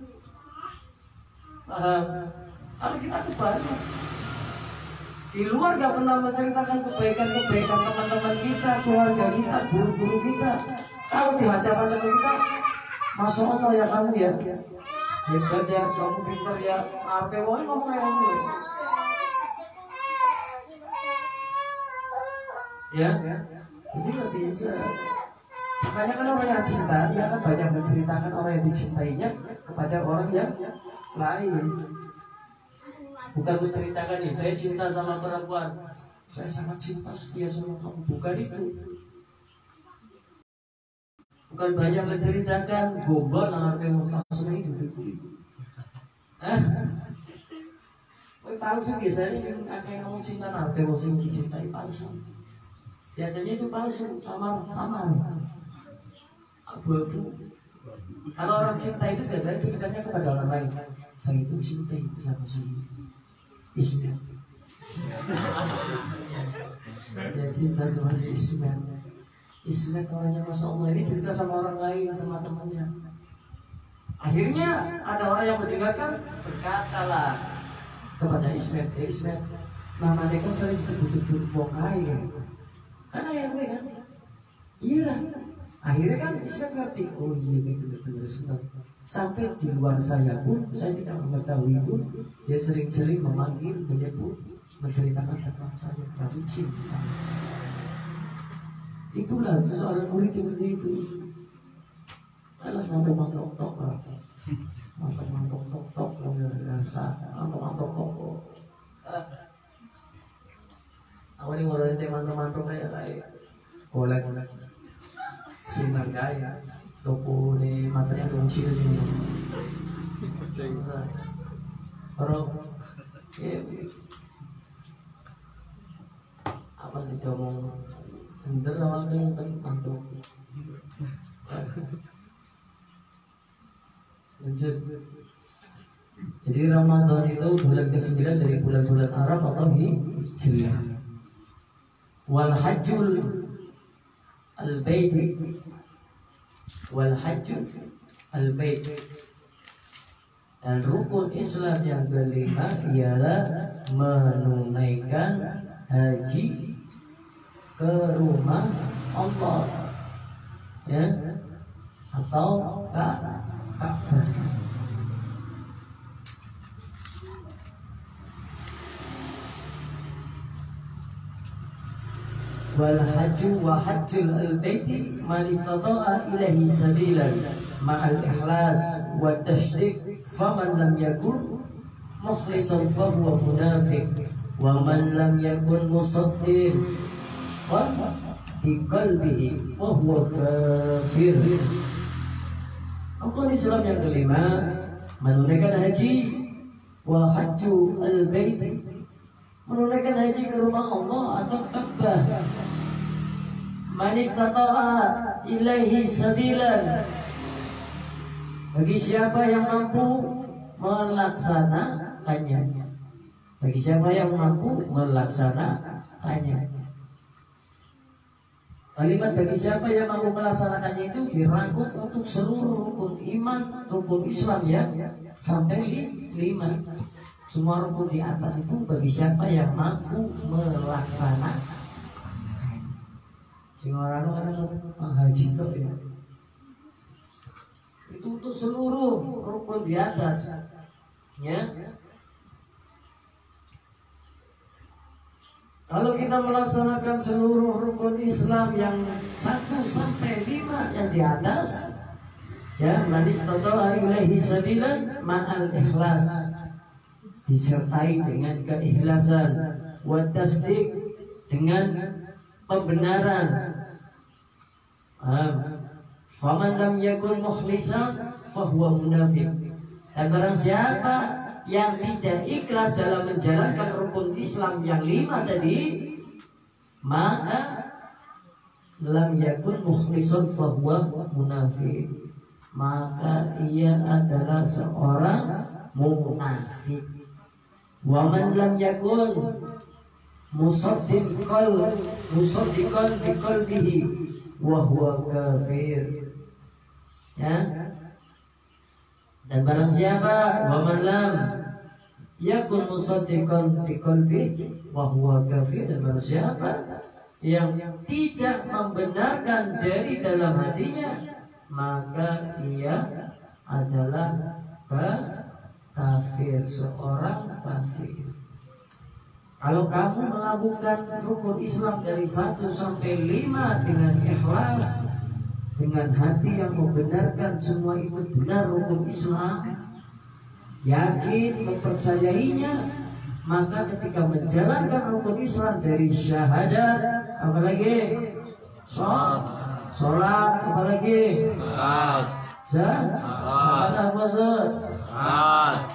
Kalau kita kebalik, di luar gak pernah menceritakan kebaikan-kebaikan teman-teman kita, keluarga kita, guru-guru kita. Kalau di hadapan kita, Masya Allah ya kamu ya, hebat ya, kamu pintar ya, apa wong ngomong kayak gue. Ya, ini nggak bisa. Makanya kan orang yang cinta, dia akan banyak menceritakan orang yang dicintainya kepada orang yang lain. Bukan menceritakan nih, saya cinta sama perempuan, saya sangat cinta setia sama kamu. Bukan itu. Bukan banyak menceritakan gombal nang arep mutasne itu. Palsu biasanya akeh ngomong cinta nang arep wong sing dicintai palsu. Biasanya itu palsu, samar. Abu-abu. Kalau orang cinta itu biasanya ceritanya kepada orang lain. Saya itu cinta sama si Ismail. Saya cinta sama si Ismail. Ismail orangnya Masya Allah, ini cerita sama orang lain, sama temannya. Akhirnya ada orang yang mendengarkan, berkatalah kepada Ismail, Ismail, namanya kan sering disebut-sebut bokai kan? Karena yang gue kan, iya. Akhirnya kan Ismail ngerti, oh iya betul-betul senang. Sampai di luar saya pun, saya tidak mengetahui pun, dia sering-sering memanggil, menyebut, menceritakan tentang saya, ratu cinta. Itulah seseorang murid seperti itu. Alah mantok tok lah, mantok tok biasa, mantok tok. Awalnya orang itu mantok kayak golek sinar gaya, toko ni material kunci tu semua. Orang apa kita ngomong bener awalnya yang mantok. Lanjut. Jadi Ramadan itu bulan ke-9 dari bulan-bulan Arab atau Hijriah. Wal hajjul al-bait wal hajjul al-bait. Dan rukun Islam yang kelima ialah menunaikan haji ke rumah Allah, ya, atau Ka'bah. Wal hajju wa hajjul al-baiti man istata'a ilaihi sabilan ma'al ikhlas wa tashrik faman lam yakun mukhlisan fa huwa munafiq wa man lam yakun musaddiq di qalbihi fa huwa kafir. Rukun Islam yang kelima menunaikan haji wa hajju al-bait, menunaikan haji ke rumah Allah atau Ka'bah. Man istata'a ilaihi sabilan, bagi siapa yang mampu melaksanakannya. Bagi siapa yang mampu melaksanakannya. Kalimat bagi siapa yang mampu melaksanakannya itu dirangkum untuk seluruh rukun iman, rukun Islam ya, sampai 5. Semua rukun di atas itu bagi siapa yang mampu melaksanakan. Sehingga orang-orang haji itu ya, itu untuk seluruh rukun di atas, ya. Kalau kita melaksanakan seluruh rukun Islam yang 1 sampai 5 yang di atas, ya, man istata'a ilaihi sabilan ma'al ikhlas, disertai dengan keikhlasan, wa tasdiq, dengan pembenaran. Faman lam yakun mukhlisan fa huwa munafiq. Dan barang siapa yang tidak ikhlas dalam menjalankan rukun Islam yang 5 tadi, maka lam yakun mukhlisun fa huwa munafiq, maka ia adalah seorang munafik. Wa man lam yakun musaddiqan bi qalbihi wa huwa kafir, ya. Dan barang siapa wa man lam yakun musaddiqan bi qalbi wa huwa kafir, dan barang siapa yang tidak membenarkan dari dalam hatinya, maka ia adalah kafir, seorang kafir. Kalau kamu melakukan rukun Islam dari 1 sampai 5 dengan ikhlas, dengan hati yang membenarkan semua itu benar rukun Islam, yakin mempercayainya, maka ketika menjalankan rukun Islam dari syahadat, apalagi sholat, apalagi zakat, puasa,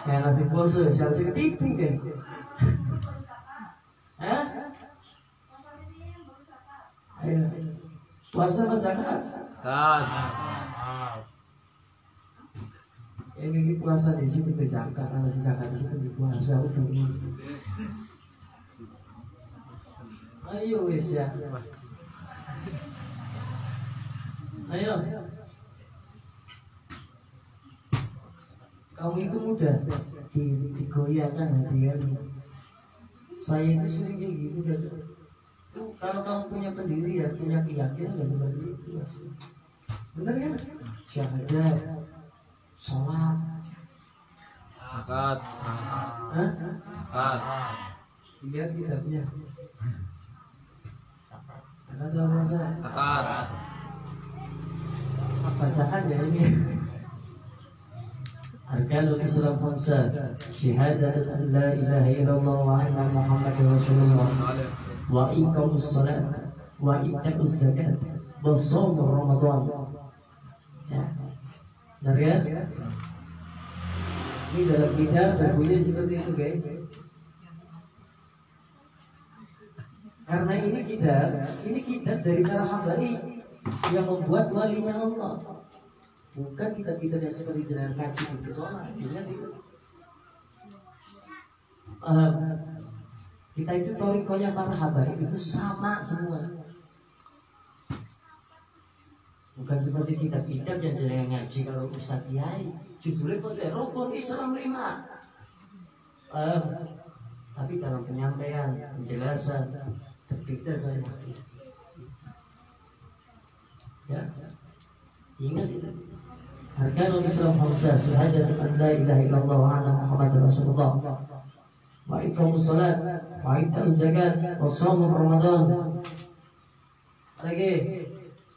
kayak nasi puasa, siapa ketipu kan? Ayo, puasa apa zakat? Ini puasa di situ berzakat, karena zakat di situ puasa udah. Ayo wes ya. Ayo. Kamu itu mudah digoyahkan hati kamu. Saya itu sering kayak gitu kan. Kalau kamu punya pendirian, punya keyakinan, nggak seperti itu. Benar kan? Syahadat, sholat, zakat, lihat kitabnya. Karena tahu masa bacakan ya ini. Arkanul Islam khamsah, syahadat an la ilaha illallah wa anna Muhammadar Rasulullah, wa iqamus shalat, wa ita'uz zakat, wa shaum Ramadan. Ya. Benar kan? Ini dalam kitab berbunyi seperti itu, guys. Karena ini kitab dari para habaib yang membuat walinya Allah. Bukan kitab-kitab yang seperti jenengan kaji di pesona. Ingat itu. Kita itu torikonya para habaib itu sama semua. Bukan seperti kitab-kitab yang jenengan ngaji kalau Ustaz Kiai judulnya pada rukun Islam 5. Tapi dalam penyampaian, penjelasan berbeda saya. Ya, ingat itu. Arkanul Islam khamsah, syahadat an la ilaha illallah wa anna Muhammadar Rasulullah, wa iqamus shalat, wa ita'uz zakat, wa shaum Ramadan. Lagi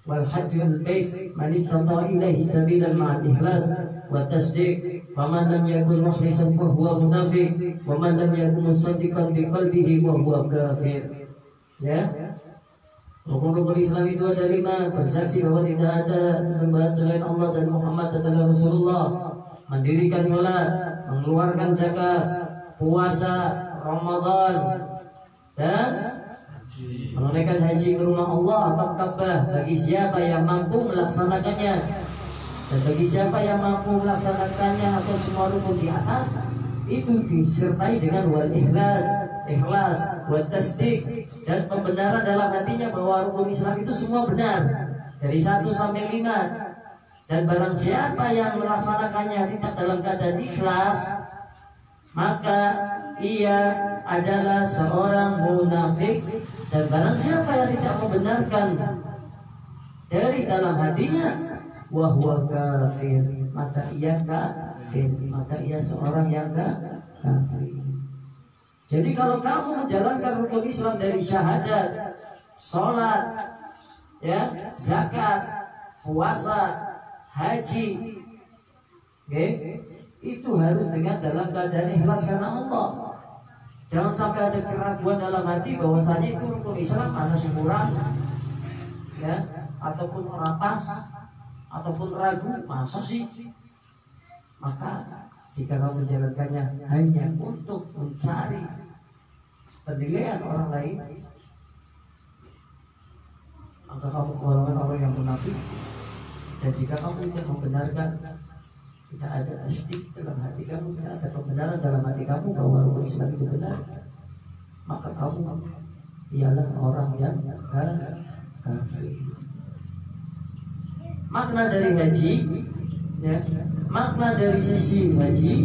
wal hajjul bait man istata'a ilaihi sabilan ma'al ikhlas wa tasdiq, faman lam yakun mukhlishan fa huwa munafiq, wa man lam yakun musaddiqan bi qalbihi fa huwa kafir. Ya. Rukun-rukun Islam itu ada 5: bersaksi bahwa tidak ada sesembahan selain Allah dan Muhammad adalah Rasulullah, mendirikan sholat, mengeluarkan zakat, puasa Ramadan, dan menunaikan haji ke rumah Allah atau Ka'bah bagi siapa yang mampu melaksanakannya. Dan bagi siapa yang mampu melaksanakannya atau semua rukun di atas itu disertai dengan wal ikhlas, wal tasdiq, dan pembenaran dalam hatinya bahwa rukun Islam itu semua benar dari 1 sampai 5. Dan barang siapa yang melaksanakannya tidak dalam keadaan ikhlas, maka ia adalah seorang munafik. Dan barang siapa yang tidak membenarkan dari dalam hatinya, wa huwa kafir, maka ia kafir, maka ia seorang yang kafir. Jadi kalau kamu menjalankan rukun Islam dari syahadat, sholat, ya, zakat, puasa, haji, okay, itu harus dengan dalam keadaan ikhlas karena Allah. Jangan sampai ada keraguan dalam hati bahwasanya itu rukun Islam ada yang kurang, ya, ataupun merapas, ataupun ragu, masa sih? Maka jika kamu menjalankannya hanya untuk mencari penilaian orang lain, maka kamu golongan orang yang munafik. Dan jika kamu tidak membenarkan, tidak ada tasdik dalam hati kamu, tidak ada pembenaran dalam hati kamu bahwa rukun Islam itu benar, maka kamu ialah orang yang kafir. Makna dari haji, ya, makna dari sisi haji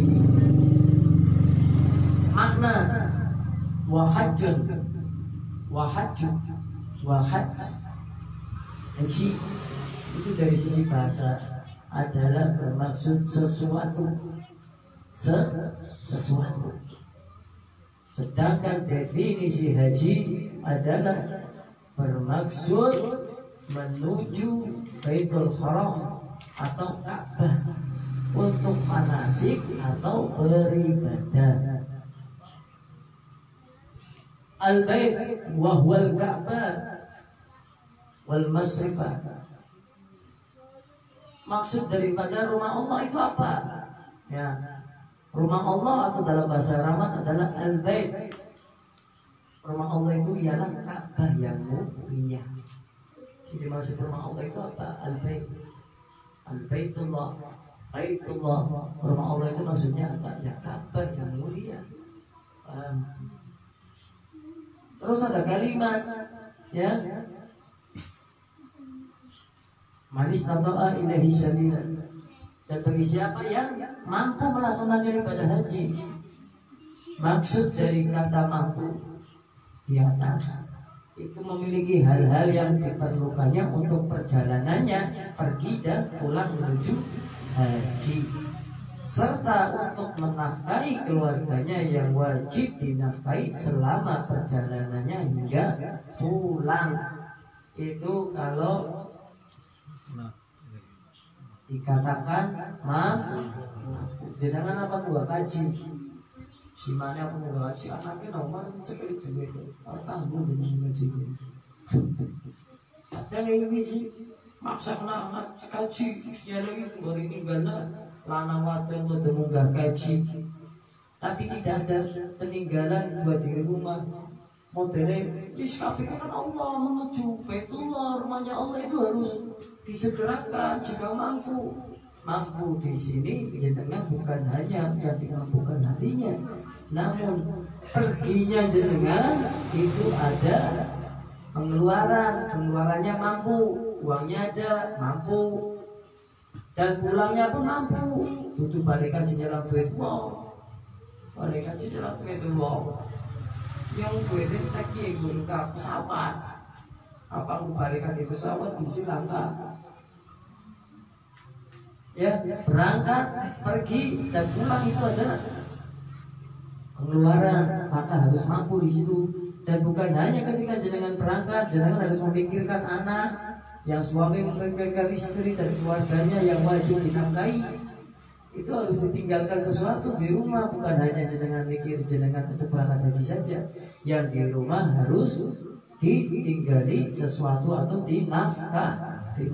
Wahajun, wahaj, haji itu dari sisi bahasa adalah bermaksud sesuatu, sesuatu. Sedangkan definisi haji adalah bermaksud menuju Baitul Haram atau Ka'bah untuk manasik atau beribadah. Al-Bait wa huwal Ka'bah wal masrifah. Maksud daripada rumah Allah itu apa? Ya, rumah Allah atau dalam bahasa Arab adalah Al-Bait. Rumah Allah itu ialah Ka'bah yang mulia. Jadi maksud rumah Allah itu apa? Al-Bait. Al-Baitullah, Baitullah. Rumah Allah itu maksudnya apa? Ya Ka'bah yang mulia. Terus ada kalimat, ya, manis tata'a ilahi sabila. Dan bagi siapa yang mampu melaksanakan ibadah haji, maksud dari kata mampu di atas itu memiliki hal-hal yang diperlukannya untuk perjalanannya pergi dan pulang menuju haji, serta untuk menafkahi keluarganya yang wajib dinafkahi selama perjalanannya hingga pulang. Itu kalau dikatakan mampu. Jangan apa gua kaji, si mana aku mau kaji anaknya nomor cekali duit, tanggung dengan gaji. Ada yang sih maksa anak kaji, dia lagi hari ini gana lana wadon buat munggah kaji, tapi tidak ada peninggalan buat di rumah. Modelnya diskapikan Allah menuju Baitullah, rumahnya Allah itu harus disegerakan jika mampu. Mampu di sini jenengan bukan hanya yang dimampukan hatinya, namun perginya jenengan itu ada pengeluarannya mampu, uangnya ada mampu, dan pulangnya pun mampu. Butuh balik haji jalan duit wow, balik haji jalan duit wow. Yang duitnya taki guru ke pesawat, apa aku balik haji pesawat di langka. Ya, berangkat, pergi dan pulang itu ada pengeluaran, maka harus mampu di situ. Dan bukan hanya ketika jenengan berangkat, jenengan harus memikirkan anak yang suami memikirkan istri dan keluarganya yang wajib dinafkahi. Itu harus ditinggalkan sesuatu di rumah, bukan hanya jenengan mikir jenengan untuk berangkat haji saja. Yang di rumah harus ditinggali sesuatu atau dinafkahi.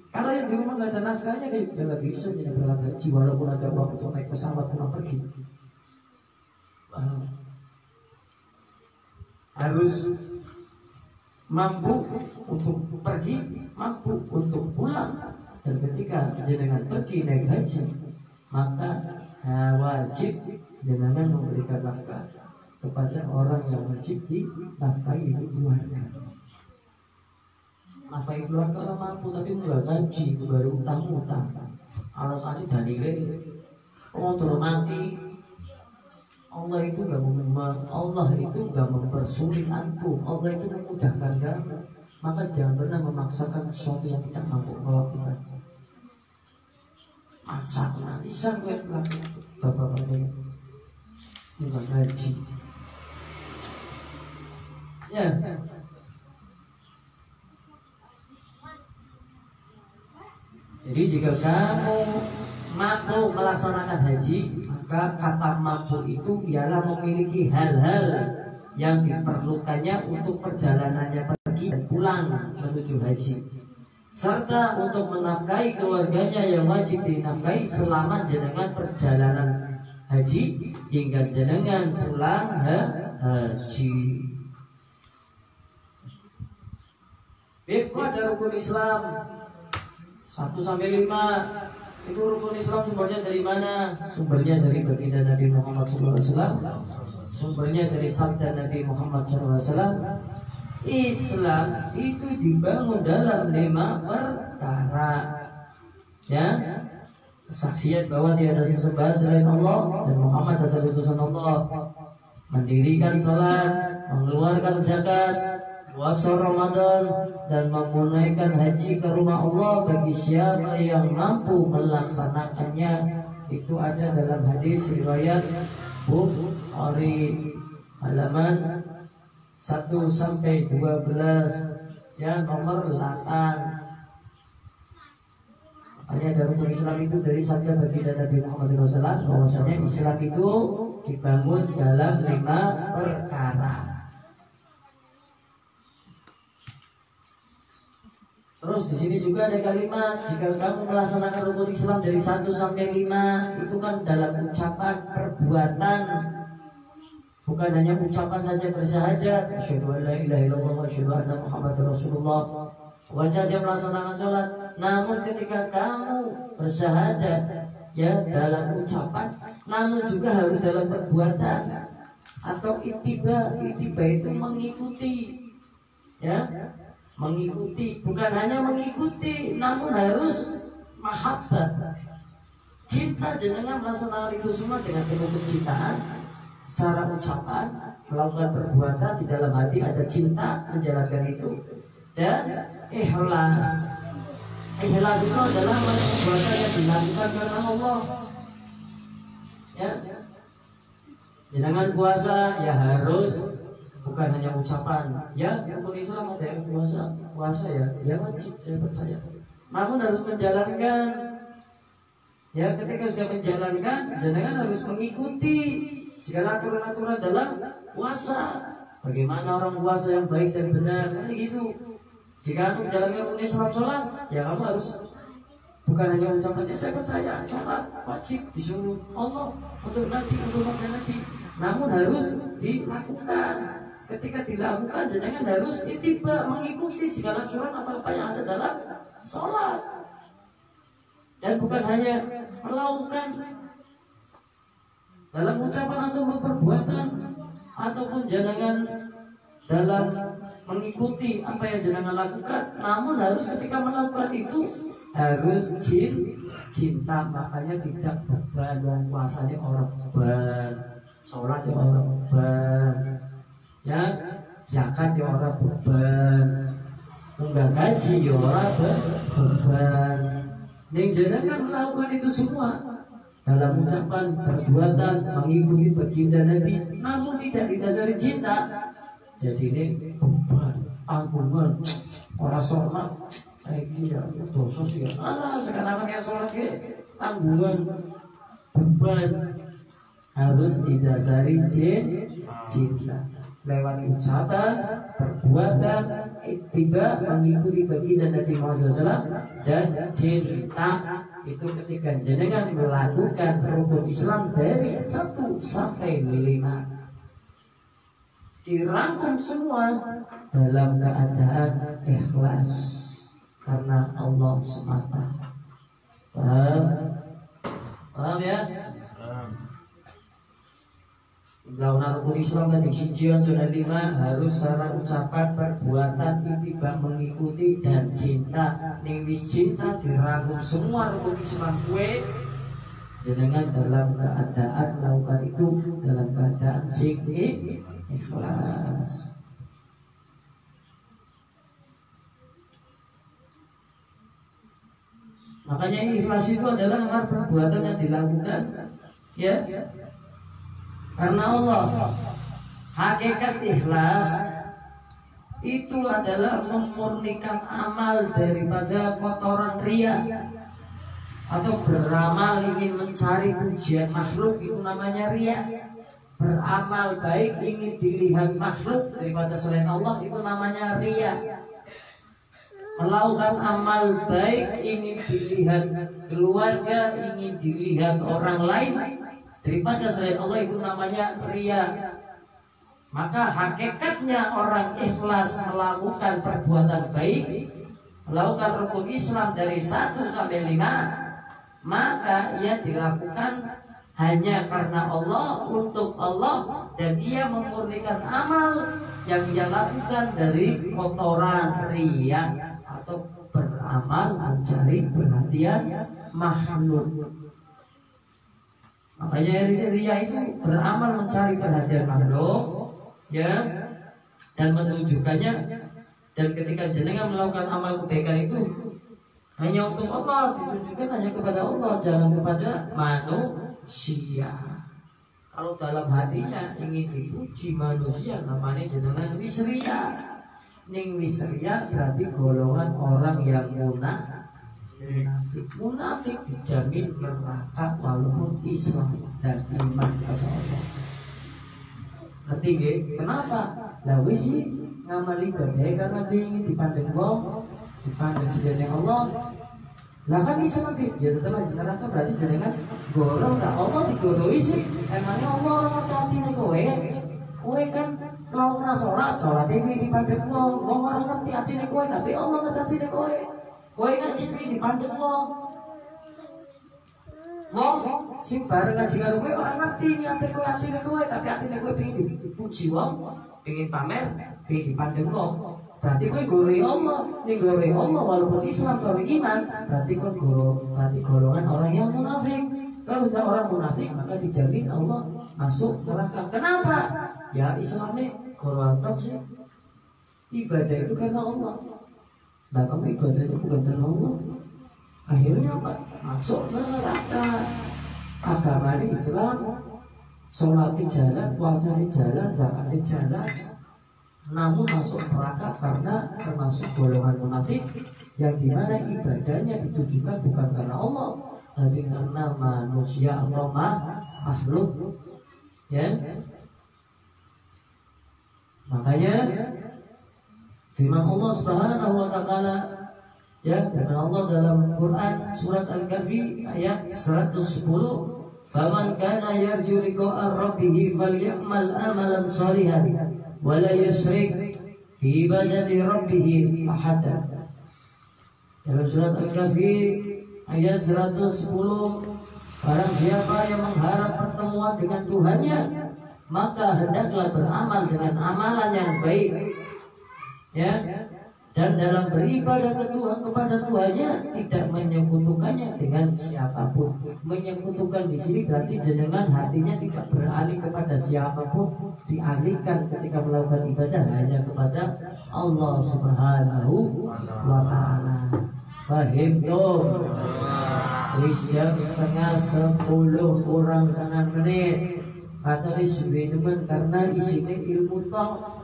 Kalau yang di rumah nggak ada nafkahnya, ya nggak bisa jadi berangkat haji walaupun ada uang untuk naik pesawat pulang pergi. Harus mampu untuk pergi, mampu untuk pulang. Dan ketika jenengan pergi naik haji, maka wajib jenengan memberikan nafkah kepada orang yang wajib dinafkahi, itu keluarga. Nafkahi keluarga orang mampu tapi nggak gaji, baru utang-utang. Alasannya dalile motor mati. Allah itu nggak mempersulit antum. Allah itu memudahkan kamu. Maka jangan pernah memaksakan sesuatu yang tidak mampu melakukan. Maksakan, bisa gue lakukan. Bapak-bapak nggak gaji. Ya. Jadi jika kamu mampu melaksanakan haji, maka kata mampu itu ialah memiliki hal-hal yang diperlukannya untuk perjalanannya pergi dan pulang menuju haji, serta untuk menafkahi keluarganya yang wajib dinafkahi selama jenengan perjalanan haji hingga jenengan pulang haji. Itu ada rukun Islam 1 sampai 5. Itu rukun Islam sumbernya dari mana? Sumbernya dari baginda Nabi Muhammad SAW. Sumbernya dari sabda Nabi Muhammad SAW. Islam itu dibangun dalam 5 perkara. Ya, kesaksian bahwa tiada sembahan selain Allah dan Muhammad adalah utusan Allah. mendirikan salat, mengeluarkan zakat, puasa Ramadan, dan menunaikan haji ke rumah Allah bagi siapa yang mampu melaksanakannya. Itu ada dalam hadis riwayat Bukhari halaman 1 sampai 12 ya, nomor 8. Hanya dari rukun Islam itu dari sabda baginda Nabi Muhammad SAW bahwasanya Islam itu dibangun dalam 5 perkara. Terus di sini juga ada kalimat, jika kamu melaksanakan rukun Islam dari 1 sampai 5, itu kan dalam ucapan, perbuatan, bukan hanya ucapan saja bersahadat, asyhadu an la ilaha illallah wa asyhadu anna Muhammadar Rasulullah, bukan saja melaksanakan sholat, namun ketika kamu bersahadat ya dalam ucapan, namun juga harus dalam perbuatan atau ittiba. Ittiba itu mengikuti, ya. Mengikuti, bukan hanya mengikuti, namun harus mahabbah, cinta. Jenengan melaksanakan itu semua dengan penuh kecintaan secara ucapan, melakukan perbuatan, di dalam hati ada cinta menjalankan itu, dan ikhlas. Ikhlas itu adalah perbuatan yang dilakukan karena Allah. Ya, jenengan puasa ya harus bukan hanya ucapan, ya rukun Islam ada yang puasa ya wajib, ya percaya. Namun harus menjalankan. Ya, ketika sudah menjalankan, jenengan harus mengikuti segala aturan-aturan dalam puasa. Bagaimana orang puasa yang baik dan benar, kan gitu. Jika kamu menjalankan rukun Islam sholat, ya kamu harus bukan hanya ucapannya saya percaya sholat wajib disuruh Allah untuk Nabi, untuk Nabi, namun harus dilakukan. Ketika dilakukan, jenengan harus ittiba, mengikuti segala aturan apa-apa yang ada dalam sholat. Dan bukan hanya melakukan dalam ucapan atau perbuatan, ataupun jenengan dalam mengikuti apa yang jenengan lakukan, namun harus ketika melakukan itu harus cinta. Makanya tidak beban, orang puasanya orang beban, sholat ya orang beban, ya zakat ya orang beban, enggak gaji ya orang beban. Ning jenengan melakukan itu semua dalam ucapan, perbuatan, mengikuti baginda Nabi, namun tidak didasari cinta, jadi ini beban, tanggungan. Orang sholat ini ya dosa sih ya, alah sekarang kayak sholat ya tanggungan, beban. Harus didasari cinta lewat ucapan, perbuatan, ittiba, mengikuti baginda Nabi Muhammad SAW, dan cinta. Itu ketika jenengan melakukan rukun Islam dari 1 sampai 5, dirangkum semua dalam keadaan ikhlas karena Allah semata. Paham ya? Lawan rukun Islam dan dijijian sudah 5 harus secara ucapan, perbuatan, ittiba, mengikuti, dan cinta. Ningwis cinta dirangkum semua rukun Islam kue jenengan dalam keadaan lakukan itu dalam keadaan sing ikhlas. Makanya ikhlas itu adalah amal perbuatan yang dilakukan ya karena Allah. Hakikat ikhlas itu adalah memurnikan amal daripada kotoran riya, atau beramal ingin mencari pujian makhluk, itu namanya riya. Beramal baik ingin dilihat makhluk daripada selain Allah, itu namanya riya. Melakukan amal baik ingin dilihat keluarga, ingin dilihat orang lain daripada selain Allah, itu namanya riya. Maka hakikatnya orang ikhlas melakukan perbuatan baik, melakukan rukun Islam dari 1 sampai 5, maka ia dilakukan hanya karena Allah, untuk Allah, dan ia memurnikan amal yang ia lakukan dari kotoran riya atau beramal mencari perhatian makhluk. Makanya ria itu beramal mencari perhatian makhluk, ya, dan menunjukkannya. Dan ketika jenengan melakukan amal kebaikan itu hanya untuk Allah, ditunjukkan hanya kepada Allah, jangan kepada manusia. Kalau dalam hatinya ingin dipuji manusia, namanya jenengan wisria. Ning wisria berarti golongan orang yang munafik. Munafik dijamin neraka walaupun Islam dan iman kepada Allah. Ngerti nggih? Kenapa? Lah wis sih ngamali ibadah karena ingin dipandang wong, dipandang sedene Allah. Lah kan iso nanti ya tetep aja neraka, berarti jenengan goro lah. Allah digoroi sih. Emangnya Allah ora ngerti atine kowe? Kowe kan kalau ora sholat iki dipandang wong, wong ora ngerti atine kowe, tapi Allah ngerti atine kowe. Kowe ngaji iki dipandang wong. Wong sing bareng ngaji karo kowe ora ngerti niate kowe atine kowe, tapi atine kowe pengin dipuji wong, pengin pamer, pengin dipandang wong. Berarti kowe goroi Allah, ning goroi Allah walaupun Islam atau iman, berarti golongan orang yang munafik. Kalau sudah orang munafik maka dijamin Allah masuk neraka. Kenapa? Ya Islamnya korwatap sih. Ibadah itu karena Allah. Nah kamu ibadah itu bukan karena Allah, akhirnya apa? Masuk neraka. Agama Islam, sholat jalan, puasa jalan, zakat jalan, namun masuk neraka karena termasuk golongan munafik yang dimana ibadahnya ditujukan bukan karena Allah tapi karena manusia atau makhluk, ya. Makanya firman Allah Subhanahu wa taala, ya, firman Allah dalam Quran surat Al-Kahfi ayat 110, "Faman kana yarju liqa'a rabbih falyamal amalan shalihan wala yusyrik bi ibadati rabbih ahada." Dalam surat Al-Kahfi ayat 110, barang siapa yang mengharap pertemuan dengan Tuhannya, maka hendaklah beramal dengan amalan yang baik, ya, dan dalam beribadah ke Tuhan kepada Tuhannya tidak menyekutukannya dengan siapapun. Menyekutukan di sini berarti jenengan hatinya tidak beralih kepada siapapun, dialihkan ketika melakukan ibadah hanya kepada Allah Subhanahu wa taala. Paham tuh? Jam 9:30 kurang 9 menit. Kata disebutkan karena isinya ilmu toh.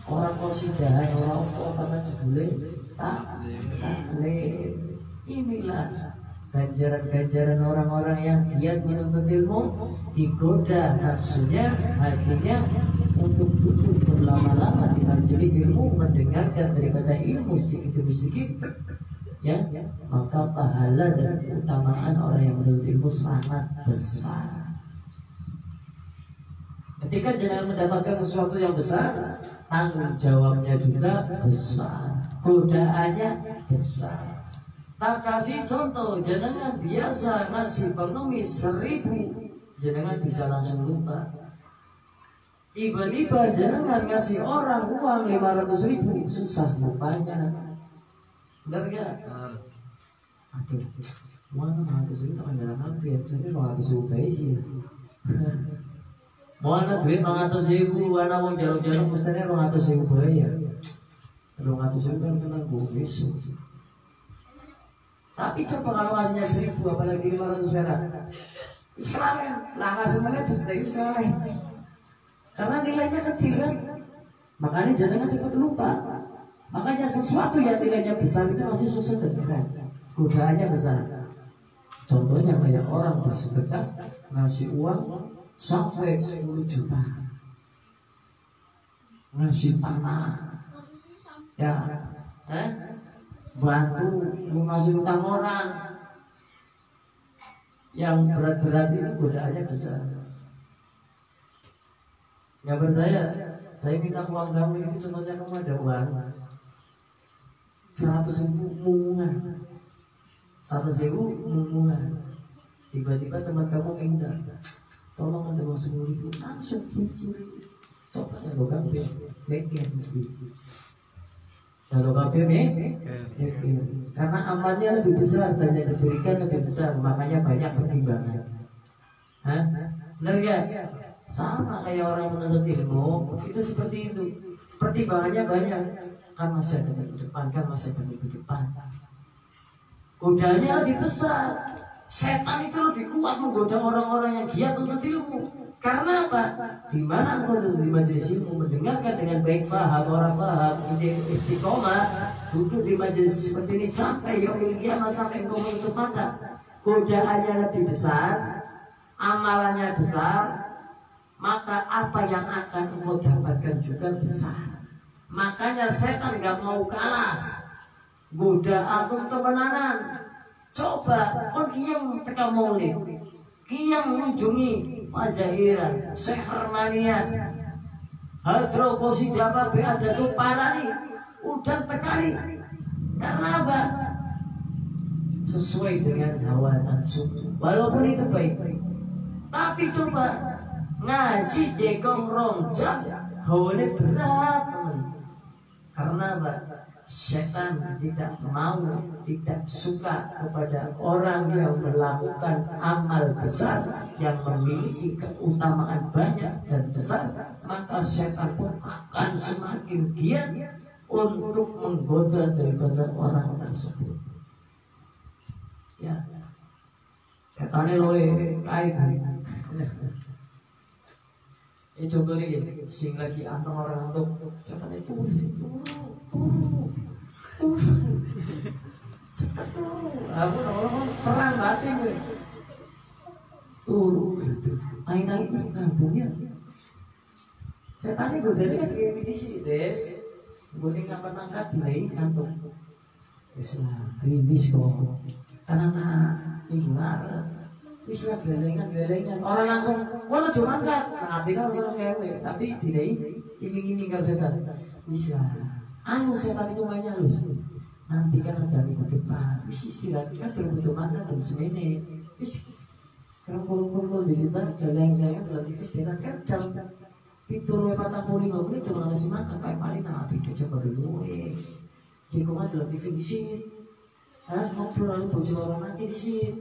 Orang kosidahan, orang kata jebule taklim. Inilah ganjaran-ganjaran orang-orang yang giat menuntut ilmu, digoda nafsunya, hatinya untuk duduk berlama-lama di majelis ilmu, mendengarkan daripada ilmu sedikit demi sedikit, ya, maka pahala dan keutamaan orang yang menuntut ilmu sangat besar. Ketika jenengan mendapatkan sesuatu yang besar, tanggung jawabnya juga besar, godaannya besar. Tak kasih contoh, jenengan biasa ngasih pengemis 1.000, jenengan bisa langsung lupa. Tiba-tiba jenengan ngasih orang uang 500.000, susah lupanya. Benar gak? Aduh, mana 500.000 tak ada hampir, jadi 500.000 sih. Mau anak duit 200.000, anak mau jaluk-jaluk mestinya 200.000 bayar. 200.000 kan kena gue besok. Tapi coba kalau ngasihnya 1.000, apalagi 500 perak, sekalian lah ngasih menit seperti itu sekalian. Karena nilainya kecil kan, makanya jangan cepat lupa. Makanya sesuatu yang nilainya besar itu masih susah tergerak, godaannya besar. Contohnya kayak orang bersedekah ngasih uang sampai 10 juta, ngasih tanah, ya, bantu ngasih utang orang, yang berat-berat itu godaannya besar. Nggak percaya? Saya minta uang kamu ini, contohnya kamu ada uang 100.000 mungungan, 100.000 mungungan, tiba-tiba teman kamu minta, tolong ada uang 10.000, langsung dicuri. Coba kalau kafe mikir mesti, kalau kafe mikir, karena amalnya lebih besar dan yang diberikan lebih besar, makanya banyak pertimbangan. Hah? Benar nggak? Sama kayak orang menuntut ilmu itu seperti itu. Pertimbangannya banyak. Kan masa depan minggu depan, kan masa depan minggu depan. Godanya lebih besar. Setan itu lebih kuat menggoda orang-orang yang giat untuk ilmu. Karena apa? Di mana engkau duduk di majelis ilmu, mendengarkan dengan baik, faham orang faham, istiqomah, duduk di majelis seperti ini sampai yaumil kiamah, sampai engkau menutup mata. Godaannya lebih besar, amalannya besar, maka apa yang akan engkau dapatkan juga besar. Makanya setan gak mau kalah. Goda aku temenanan. Coba kon kiyang teka maulid, kiyang mengunjungi Mazahira, Syekh Hermania, Hadro Kosidapa Be'adatu Parani, udah tekani. Karena apa? Sesuai dengan hawa nafsu. Walaupun itu baik-baik, tapi coba ngaji jekong ronjak, hawane berat teman. Karena apa? Setan tidak mau, tidak suka kepada orang yang melakukan amal besar, yang memiliki keutamaan banyak dan besar. Maka setan pun akan semakin giat untuk menggoda daripada orang tersebut. Ya, setane loe kaib. Ini contoh nih, sing lagi anteng orang antuk, setane turun. Cepat tuh, aku orang perang batin gue. Gitu. Main itu ngambungnya. Setan itu jadi kan kayak medisi, des. Gue nih ngangkat dilai kantung. Islah, krimis kok. Karena ini marah. Islah gelengan. Orang langsung, kalau cuma angkat, hati kan langsung ngewe. Tapi dilai, iming-iming kalau setan. Islah. Anu setan itu mainnya halus. Nanti kan ada minggu depan. Wis istirahat kan terbutuh mana jam semene. Wis kumpul di situ galeng-galeng dalam TV istirahat kan jam 7:45 menit cuma ngasih makan kayak paling nabi dia coba dulu. Jekongan dalam TV di sini. Ngobrol bojo orang nanti di sini.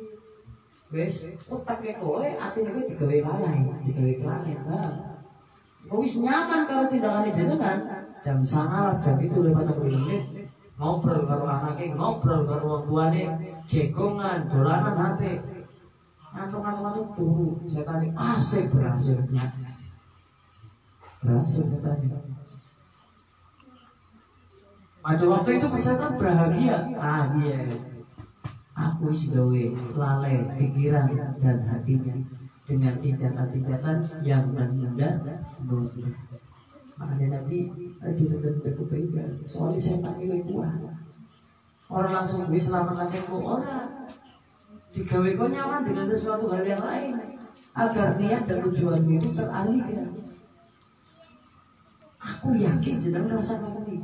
Wis otak kowe atine kowe digawe lalai, digawe kelalaian. Kowe wis nyaman karo tindakane jenengan. Jam sana jam itu lewat 60 menit ngobrol karo anaknya, ngobrol karo orang tuane, jegongan, dolanan HP, ngantuk turu. Setan ini asik berhasil tadi. Pada waktu itu setan bahagia. Iya, aku isi gawe lalai pikiran dan hatinya dengan tindakan-tindakan yang menunda. Makanya Nabi ajaran dan kebaikan. Soalnya setan ini kuat. Orang langsung bisa selamatkan kau orang. Digawe kau nyaman dengan sesuatu hal yang lain agar niat dan tujuan itu teralihkan. Aku yakin jenengan rasa ngerti.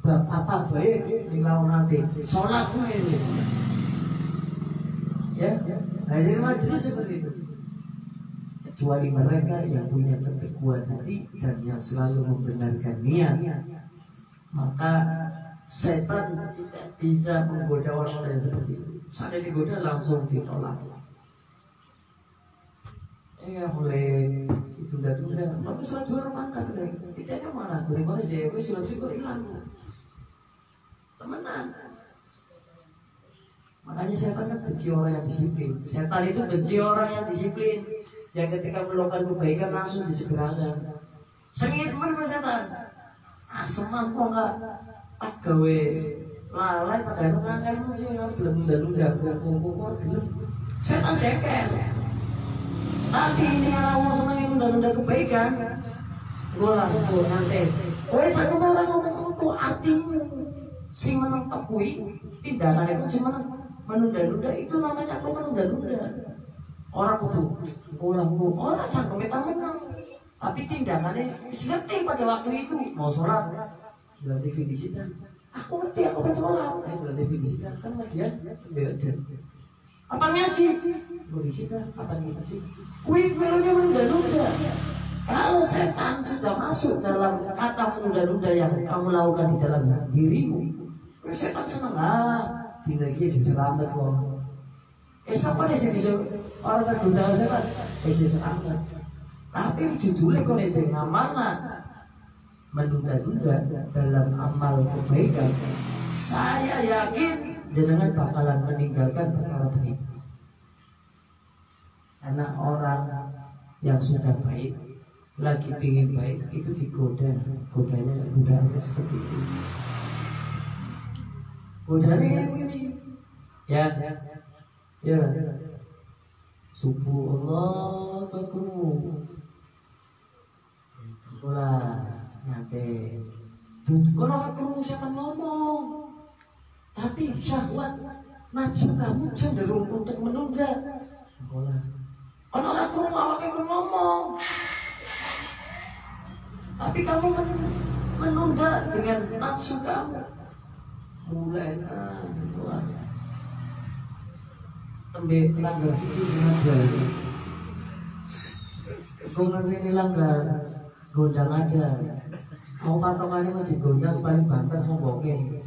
Bab apa baik yang lawan nanti. Sholat ini. Ya, hadir majelis seperti itu. Kecuali mereka yang punya keteguhan hati dan yang selalu membenarkan niat, maka setan tidak bisa menggoda orang-orang seperti itu. Saat digoda langsung ditolak. Ya mulai tunda-tunda. Lalu sholat juara mangkat tidak mana? Boleh sih, sholat juara hilang. Temenan. Makanya setan kan benci orang yang disiplin. Setan itu benci orang yang disiplin. Yang ketika melakukan kebaikan langsung disegerakan. Sengit mana setan? Aseman kok nggak tak gawe lalai tak ada rangkai itu sih belum nunda kumpul belum. Setan jengkel. Tapi ini kalau mau seneng nunda kebaikan, gue lakukan nanti. Gue jangan malah ngomong itu hatimu. Si menentuk kui tindakan itu si menunda-nunda itu namanya aku menunda-nunda. Orang kudu orang cangkeme menang, tapi tindakannya ngerti pada waktu itu mau sholat bulan TV di situ. Aku ngerti aku kan sholat, bulan TV di situ kan bagian beda. Apa ngaji? Gue di situ apa ngaji? Kui melonya menunda-nunda. Kalau setan sudah masuk dalam kata menunda-nunda yang kamu lakukan di dalam dirimu, setan senang bila dia selamat kok. Siapa sih bisa orang tergoda setan? Setan. Tapi judulnya kok sing ngamalna menunda-nunda dalam amal kebaikan. Saya yakin jenengan bakalan meninggalkan perkara baik. Karena orang yang sudah baik lagi pingin baik itu godanya seperti itu. Godanya kayak begini. Ya. Subuh Allah bakru. Bola nyate. Kalau aku siapa ngomong, tapi syahwat nafsu kamu cenderung untuk menunda. Bola. Kalau aku ngomong, tapi kamu menunda dengan nafsu kamu. Mulai tembe langgar siji sengaja. Kau ngerti ini langgar gondang aja. Mau patongannya masih gondang paling banter sombongnya.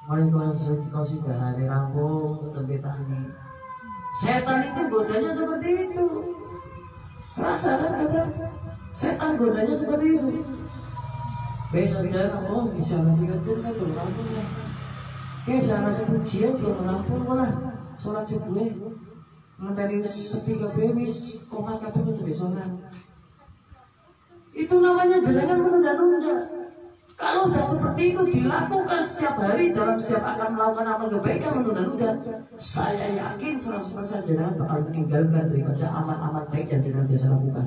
Mari kau sudah hari rampung tembe tani. Setan itu godanya seperti itu. Terasa kan kata setan godanya seperti itu. Besok jalan bisa ngasih ketul kan tuh rampung ya. Bisa ngasih pujian tuh rampung lah. Sholat subuh ngenteni sepi kabeh wis kok kabeh kudu sholat. Itu namanya jenengan menunda-nunda. Kalau sudah seperti itu dilakukan setiap hari dalam setiap akan melakukan amal kebaikan menunda-nunda, saya yakin 100% jenengan bakal meninggalkan daripada amal-amal baik yang jenengan biasa lakukan.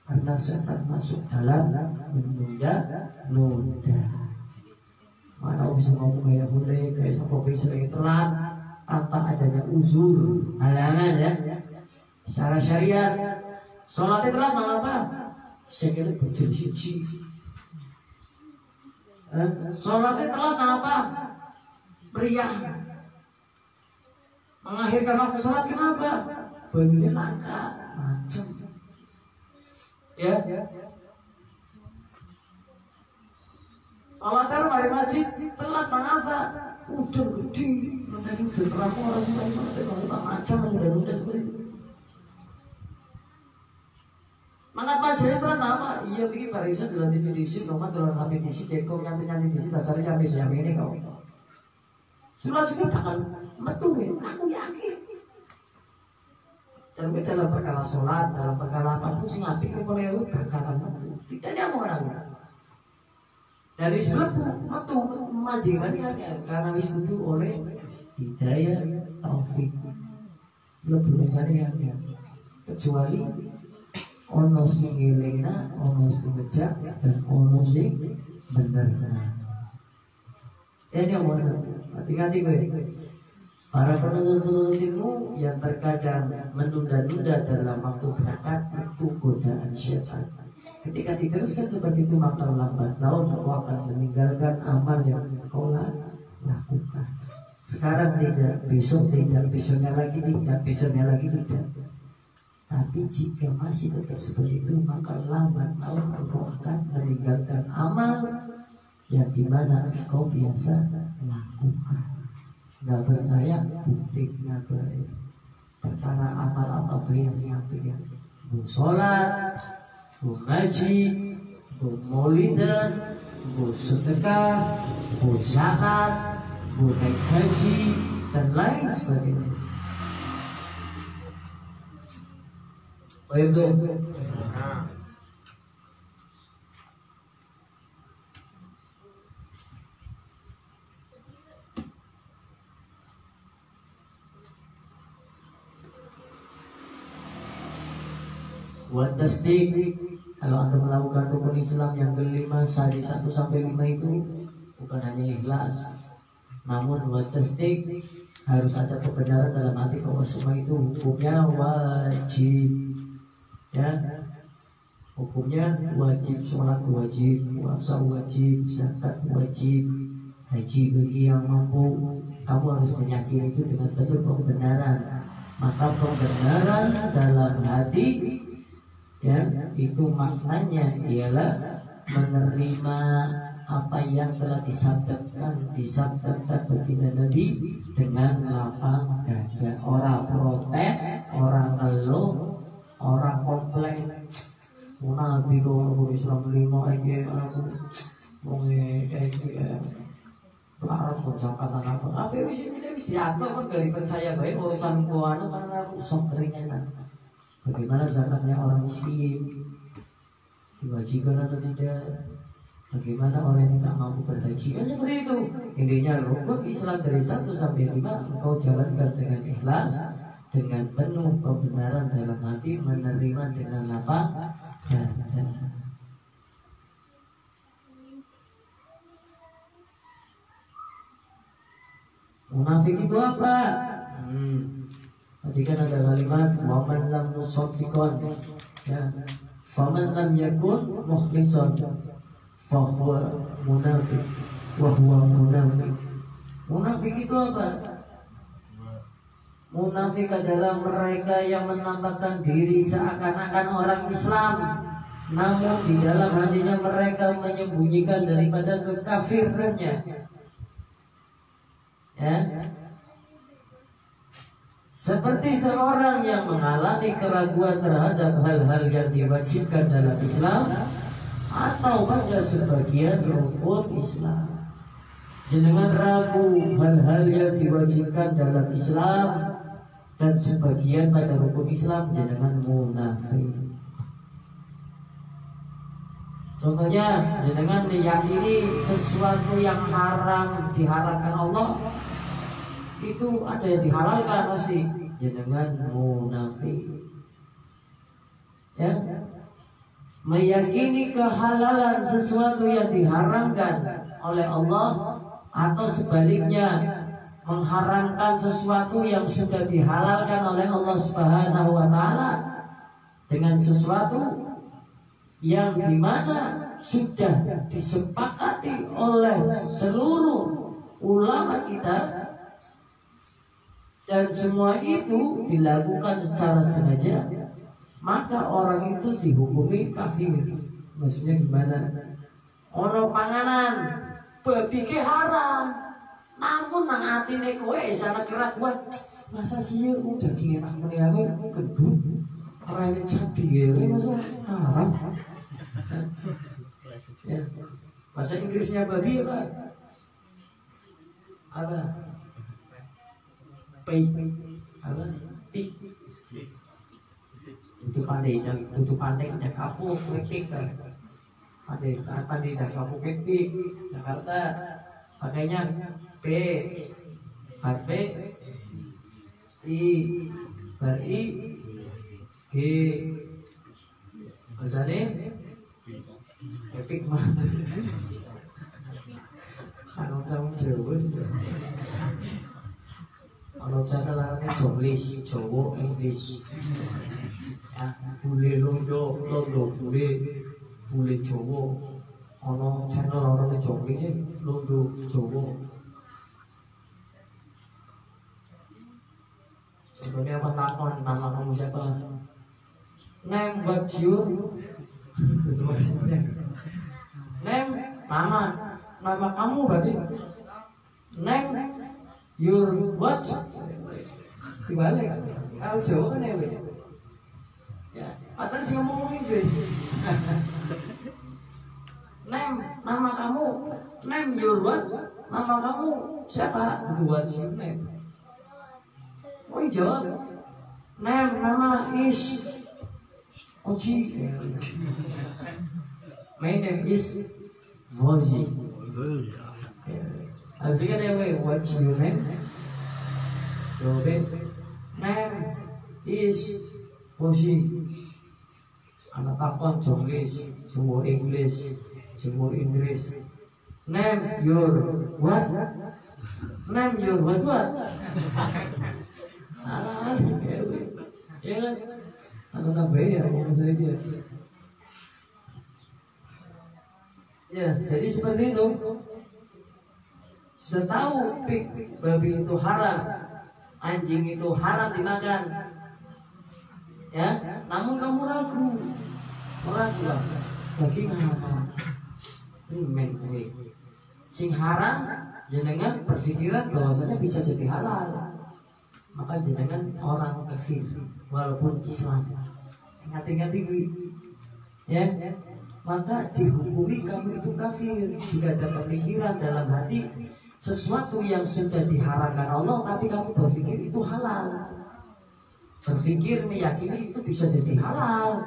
Karena setan masuk dalam menunda-nunda. Mana bisa ngomong kayak boleh, kayak sampai sering telat tanpa adanya uzur, halangan ya. Secara syariat, sholatnya telat malah apa? Sekali bujur siji. Sholatnya telat apa? Pria mengakhirkan waktu sholat kenapa? Bangunnya langka, macam. Ya. Allah taruh mari masjid telat mengapa? Udah gede, dari udah berapa orang sholat macam udah seperti itu. Mangkat majelis telat nama, iya pikir barisan dalam definisi, nomor dalam HP disi, cekok nyanti disi, dasarnya habis yang ini kau. Sholat juga bakal metuin, aku yakin. Dan kita dalam perkara sholat, dalam perkara apapun sih ngapik kalau bakalan metu. Tidak ada orang. Dari sebelum metu majikan ya karena wis kudu oleh hidayah taufik lebih ya kecuali ono sing ngelingna ono sing ngejak dan ono sing benerna. Ini yang mana hati-hati gue para penuntut ilmu yang terkadang menunda-nunda dalam waktu berangkat itu godaan syaitan. Ketika diteruskan seperti itu maka lambat laun kau akan meninggalkan amal yang kau lakukan. Sekarang tidak, besok tidak, besoknya lagi tidak, besoknya lagi tidak. Tapi jika masih tetap seperti itu maka lambat laun kau akan meninggalkan amal yang dimana kau biasa lakukan. Nggak percaya, buktinya perkara amal apa yang saya sholat, ngaji, maulidan, sedekah, zakat, naik haji dan lain sebagainya. Baik tuh. Buat tasdik, kalau Anda melakukan rukun Islam yang kelima, dari 1 sampai 5 itu bukan hanya ikhlas, namun buat tasdik harus ada kebenaran dalam hati bahwa semua itu hukumnya wajib, ya. Hukumnya wajib, sholat wajib, puasa wajib, zakat wajib, haji bagi yang mampu. Kamu harus meyakini itu dengan betul kebenaran. Maka kebenaran dalam hati, ya, itu maknanya ialah menerima apa yang telah disabdakan baginda Nabi dengan lapang dada, orang protes, orang ngeluh, orang komplain. Nabi kok Islam 5 iki aku wong iki pelarat kok zakatan apa wis ini wis diatur kan dari percaya baik urusan keuangan karena sok keringetan. Bagaimana zakatnya orang miskin, diwajibkan atau tidak, bagaimana orang yang tak mampu berhaji, kan seperti itu. Intinya rukun Islam dari 1 sampai 5 engkau jalankan dengan ikhlas, dengan penuh kebenaran dalam hati, menerima dengan lapang dada. Munafik itu apa? Tadi kan ada kalimat waman lam musaddiqan, ya, faman lam yakun mukhlisan fahuwa munafik wa huwa munafik. Munafik itu apa? Munafik adalah mereka yang menampakkan diri seakan-akan orang Islam, namun di dalam hatinya mereka menyembunyikan daripada kekafirannya. Ya. Seperti seorang yang mengalami keraguan terhadap hal-hal yang diwajibkan dalam Islam atau pada sebagian rukun Islam. Jenengan ragu hal-hal yang diwajibkan dalam Islam dan sebagian pada rukun Islam, jenengan munafik. Contohnya, jenengan meyakini sesuatu yang haram diharamkan Allah, itu ada yang dihalalkan, pasti jenengan munafik. Ya, meyakini kehalalan sesuatu yang diharamkan oleh Allah atau sebaliknya mengharamkan sesuatu yang sudah dihalalkan oleh Allah Subhanahu wa taala dengan sesuatu yang dimana sudah disepakati oleh seluruh ulama kita, dan semua itu dilakukan secara sengaja, maka orang itu dihukumi kafir. Maksudnya gimana? Ono panganan babi ke haram, namun nang atine kowe sana keraguan, masa sih udah daging enak muni aku gendut ora ini cabi ya masa haram. Ya. Bahasa Inggrisnya babi apa? Apa? Pig. Apa? Pig. Itu pandai dah kapuk pig kan. Pandai dah kapuk pig. Jakarta pakainya P P I bar I G bahasane epic mah. Kalau kamu Jawa, kalau cara larangnya Jonglis, Jawa, Inggris. Ya, bule londo bule Jawa. Ono channel orang Jonglis, londo Jawa. Contohnya apa takon nama kamu siapa? Name what you? Itu maksudnya. Name nama kamu berarti. Name your what? Dibalik. Kalau Jawa kan ya. Ya, padahal sih ngomong Inggris. Name nama kamu. Name your what? Nama kamu siapa? What you name? Oh jawab. Name nama is Oji. My name is Voji. Aslinya dia what's your name? Jawab. Name is Voji. Anak takon Jonglis, Jawa Inggris, Jawa Inggris. Name your what? Name your what? Ya kan? Atau nambah ya, ngomong saja. Ya, jadi seperti itu. Sudah tahu babi itu haram, anjing itu haram dimakan. Ya, namun kamu ragu lah, daging haram. Rimen kowe. Sing haram jenengan berpikiran bahwasanya bisa jadi halal. Maka jenengan orang kafir walaupun Islam. Ingat-ingat ini. Ya. Maka dihukumi kamu itu kafir jika ada pemikiran dalam hati sesuatu yang sudah diharamkan Allah tapi kamu berpikir itu halal. Berpikir meyakini itu bisa jadi halal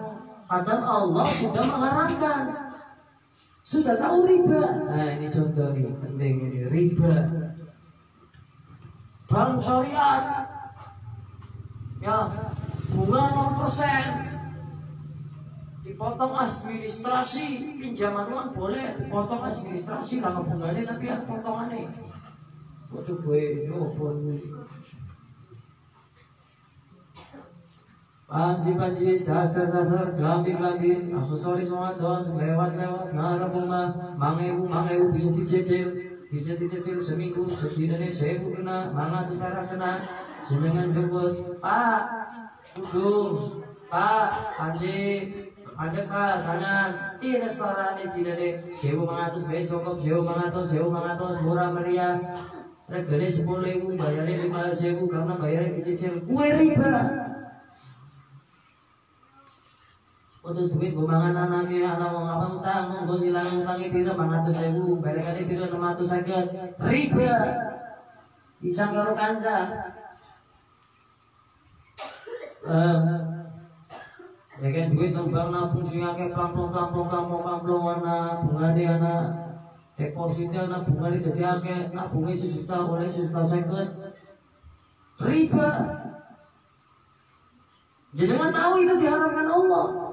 padahal Allah sudah mengharamkan. Sudah tahu riba. Nah ini contoh nih penting ini riba. Bank syariah ya bunga 0%. Dipotong administrasi pinjaman uang boleh, dipotong administrasi lah bunganya tapi ada potongannya. Waduh gue nyopon. Panji dasar kelambi aksesoris Ramadan lewat ngarep rumah mangewu bisa dicicil seminggu setidaknya 1000 kena 500 perak kena jenengan jemput Pak Udung Pak Panji ada kah sana di restoran ini tidak deh 1.500 baik cukup 1.500 murah meriah regane 10.000 bayarnya 5.000 karena bayarnya dicicil kue riba. Untuk duit bumangan anaknya anak mau ngapa utang monggo silang utangi pira 500.000 balikane pira 650 riba bisa karo kanca. Ya kan duit nembang nabung sing akeh plamplong ana bungane ana depositnya ana bungane dadi akeh nabunge 1 juta oleh 1.50 riba. Jenengan tahu itu diharamkan Allah.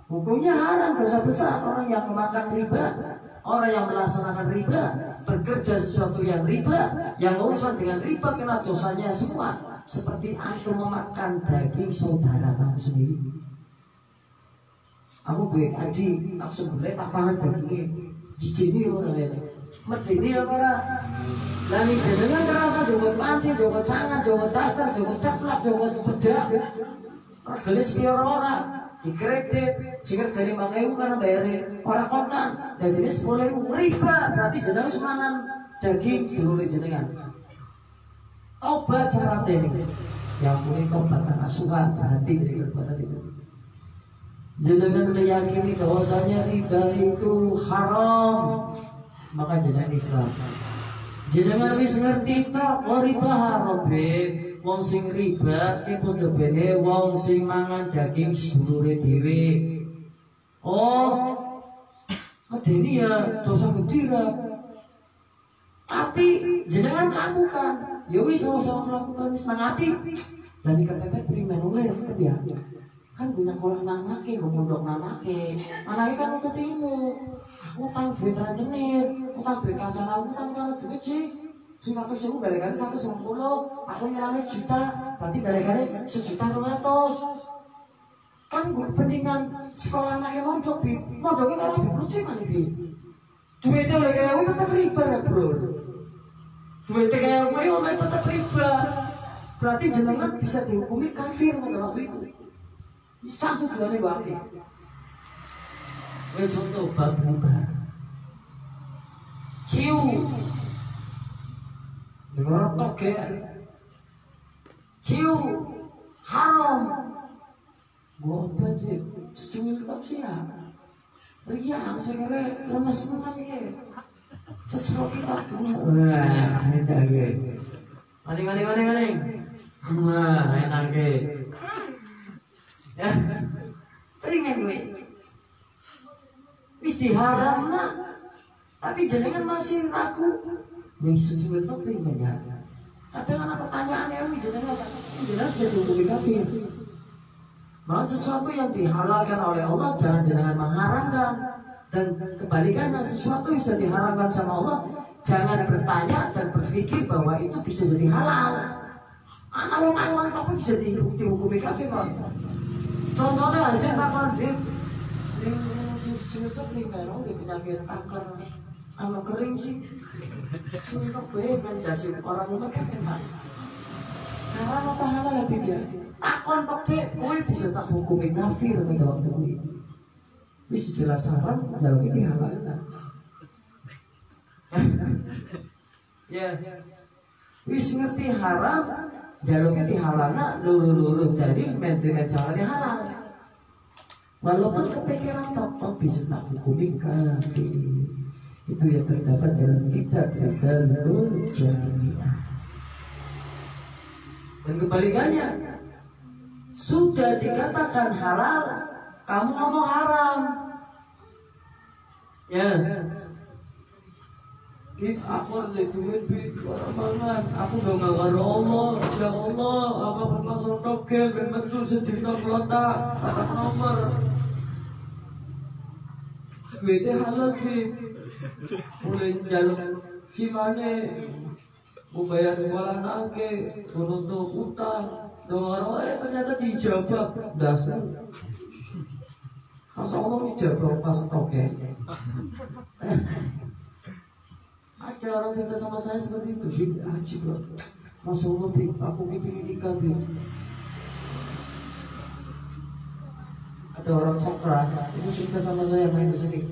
Hukumnya haram, dosa besar. Orang yang memakan riba, orang yang melaksanakan riba, bekerja sesuatu yang riba, yang urusan dengan riba kena dosanya semua. Seperti antum memakan daging saudara kamu sendiri. Aku baik aji, tak sebelah tak pangan dagingnya. Jijini orang lain, medini apa lah? Lalu jenengan terasa jogot pancing, jogot sangat, jogot daftar, jogot caplak, jogot bedak. Gelis biar orang dikredit, jika dari 5.000 karena bayarnya orang kontan, dan jenis 10.000 riba, berarti jenengan semangan daging dulu jenengan. Obat cara ini, yang punya kebatan asuhan berhenti dari kebatan itu. Jenengan meyakini bahwasanya riba itu haram, maka jenengan Islam. Jenengan wis ngerti tak, riba haram beb. Wong sing riba ki padha bene wong sing mangan daging sedulure dhewe. Oh, medeni ya dosa gede ra. Tapi jenengan lakukan, ya wis sama-sama melakukan wis nang ati. Lah iki kepepet primen oleh ya. Kan punya kolak nanake, ngomondok nanake. Anake kan utuh timu. Aku utang duit rentenir, utang duit kancane aku utang karo duit sih. 100.000 balikannya 150, aku nyerahnya 1 juta, berarti balikannya 1.200.000. Kan gue kepentingan sekolah anaknya mondok bi, mondoknya kalau dipelucin mana bi? Duitnya oleh kayak gue tetap riba ya bro. Duitnya kayak gue tetap riba. Berarti jenengan bisa dihukumi kafir pada waktu itu. Satu tujuannya wakil. Gue contoh bab riba. Ciu. Ngerokok ya, ciu haram, gua obat ya, secungil tak siap, riang sekali lemes banget ya, sesuatu kita, wah enak ya, maning, wah enak ya, teringat gue, wis diharam lah, tapi jenengan masih ragu. Yang sejual itu primennya. Kadang anak pertanyaan yang jenengan jadi hukum kafir. Malah sesuatu yang dihalalkan oleh Allah jangan jenengan mengharamkan. Dan kebalikannya sesuatu yang sudah diharamkan sama Allah jangan bertanya dan berpikir bahwa itu bisa jadi halal. Anak orang tapi bisa dihukumi kafir kan. Contohnya hasil takon dia sejual itu primen, penyakit kanker. Kalau kering sih, untuk baik dasi orang rumah kan enak. Karena apa halal lebih dia? Takon tebe, kue bisa tak hukumi kafir pada waktu itu. Wis jelas haram, dalam ini halal kan? Ya, wis ngerti haram, jaluknya dihalana luru-luru dari dengan cara halal. Walaupun kepikiran tak bisa tak hukumi kafir. Itu yang terdapat dalam kitab Risalul Jami'ah. Dan kebalikannya, sudah dikatakan halal, kamu ngomong haram. Ya, aku duit barang-barang, aku gak nganggar Allah. Ya Allah, aku pernah sotogel betul sejuta pelotak kata nomor. Duitnya halal duit, mulai jaluk cimane, mau bayar sekolah nangke, menuntut utang, dong ternyata dijabak dasar. Masa Allah dijabak pas sotogel. Ada orang cerita sama saya seperti itu, haji bro. Masya Allah, aku ingin nikah bro. Ada orang coklat, itu cerita sama saya main kesini.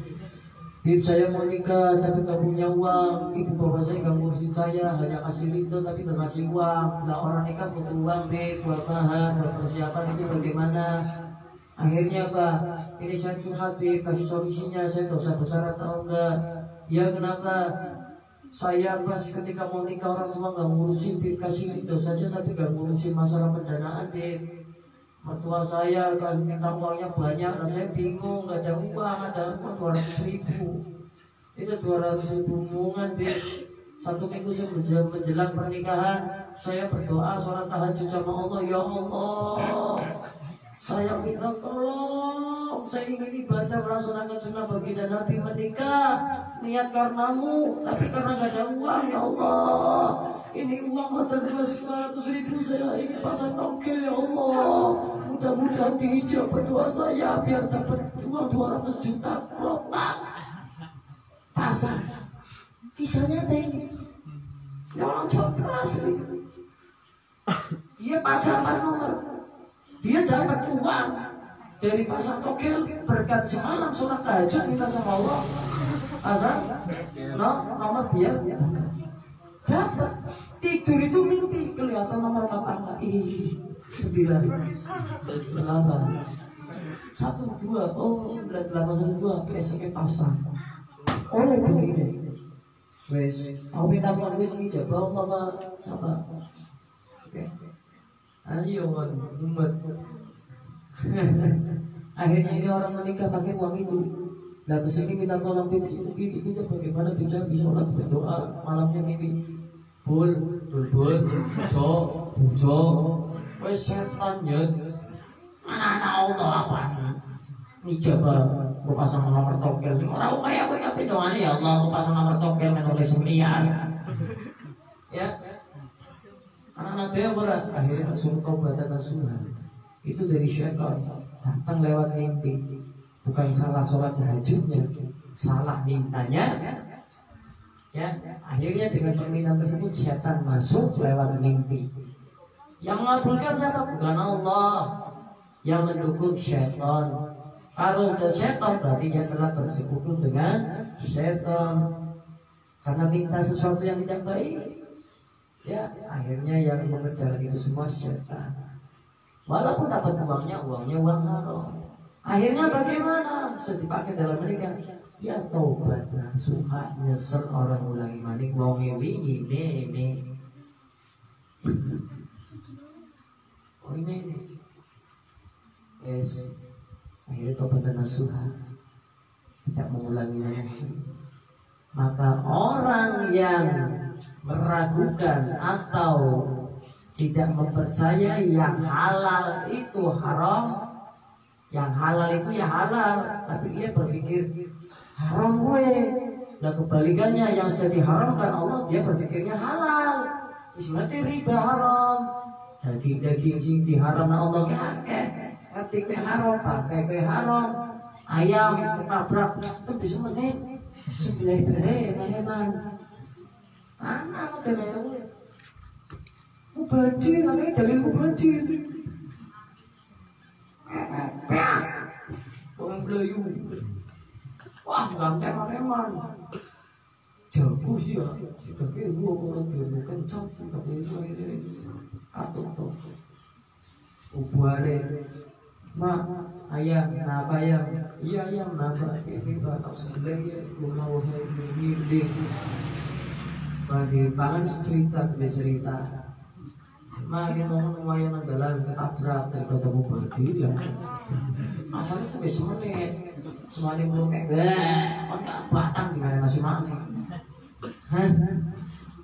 Bib, saya mau nikah tapi gak punya uang. Ibu bapak saya gak ngurusin saya, hanya kasih rinto tapi gak kasih uang. Lah orang nikah butuh uang bib, buat bahan, buat persiapan itu bagaimana? Akhirnya apa? Ini saya curhat bib, kasih solusinya. Saya dosa besar atau enggak? Ya kenapa? Saya pas ketika mau nikah orang tua gak ngurusin bib, kasih rinto saja tapi gak ngurusin masalah pendanaan bib. Mertua saya kasih minta uangnya banyak, dan saya bingung, gak ada uang, ada uang 200.000. Itu 200.000 omongan bib. Satu minggu sebelum menjelang pernikahan, saya berdoa sholat tahajud sama Allah. Ya Allah, saya minta tolong, saya ingin ibadah melaksanakan sunnah baginda Nabi menikah, niat karenamu, tapi karena gak ada uang. Ya Allah, ini uang mata 200.000 saya ingin pasang togel. Ya Allah, mudah-mudahan diijabah doa saya biar dapat uang 200 juta pelotak pasang. Kisahnya ini ya orang cerdas, dia pasang nomor, dia dapat uang dari pasang togel berkat semalam sholat tahajud minta sama Allah pasang nomor biar dapat. Tidur itu mimpi kelihatan nomor tangga 9 8 1 2 oh 9 8 1 2 besoknya pasang oleh begini. Wes, aku minta uang wes ini jabang sama siapa? Oke, ayo umat. Akhirnya ini orang menikah pakai uang itu. Nah kesini minta tolong bibi itu gini, bagaimana bisa sholat berdoa malamnya mimpi bul, bujo, wes setan ya. Anak-anak Allah apa? Ini coba aku pasang nomor togel. Orang kayak aku tapi doa ya Allah, aku pasang nomor togel menulis miliar. Ya, anak-anak dia berat. Akhirnya suruh taubatan nasuhan. Itu dari syaitan datang lewat mimpi. Bukan salah sholat tahajudnya, salah mintanya. Ya, akhirnya dengan permintaan tersebut syaitan masuk lewat mimpi. Yang mengabulkan siapa? Bukan Allah. Yang mendukung syaitan. Kalau sudah syaitan berarti dia telah bersekutu dengan syaitan karena minta sesuatu yang tidak baik. Ya, akhirnya yang mengerjakan itu semua syaitan. Walaupun dapat uangnya uang haram. Akhirnya bagaimana? Bisa dipakai dalam menikah. Ya taubat nasuha, nyesel orang ulangi manik wong ini. Oh ini. Yes. Akhirnya taubat nasuha, tidak mengulangi lagi. Maka orang yang meragukan atau tidak mempercayai yang halal itu haram, yang halal itu ya halal, tapi dia berpikir haram gue. Nah kebalikannya, yang sudah diharamkan Allah dia berpikirnya halal. Ismati riba haram, daging sing diharamkan Allah ketik haram, pakai haram, ayam ketabrak itu bisa menit sebelah mana anak kemeru mubadi, namanya dalil mubadi. Orang Melayu, wah bangkai mareman, jago sih ya, tapi gue orang dulu kencang, tapi gue ini katut tuh, ubuane, mak ayam, napa ayam, iya ayam napa, ini batak sebelah ya, gue mau saya ini, bagi pangan cerita, mak kita mau lumayan adalah ketabrak daripada mau berdiri, asalnya tuh besok nih, semuanya belum kayak, oh nggak batang gimana masih mana?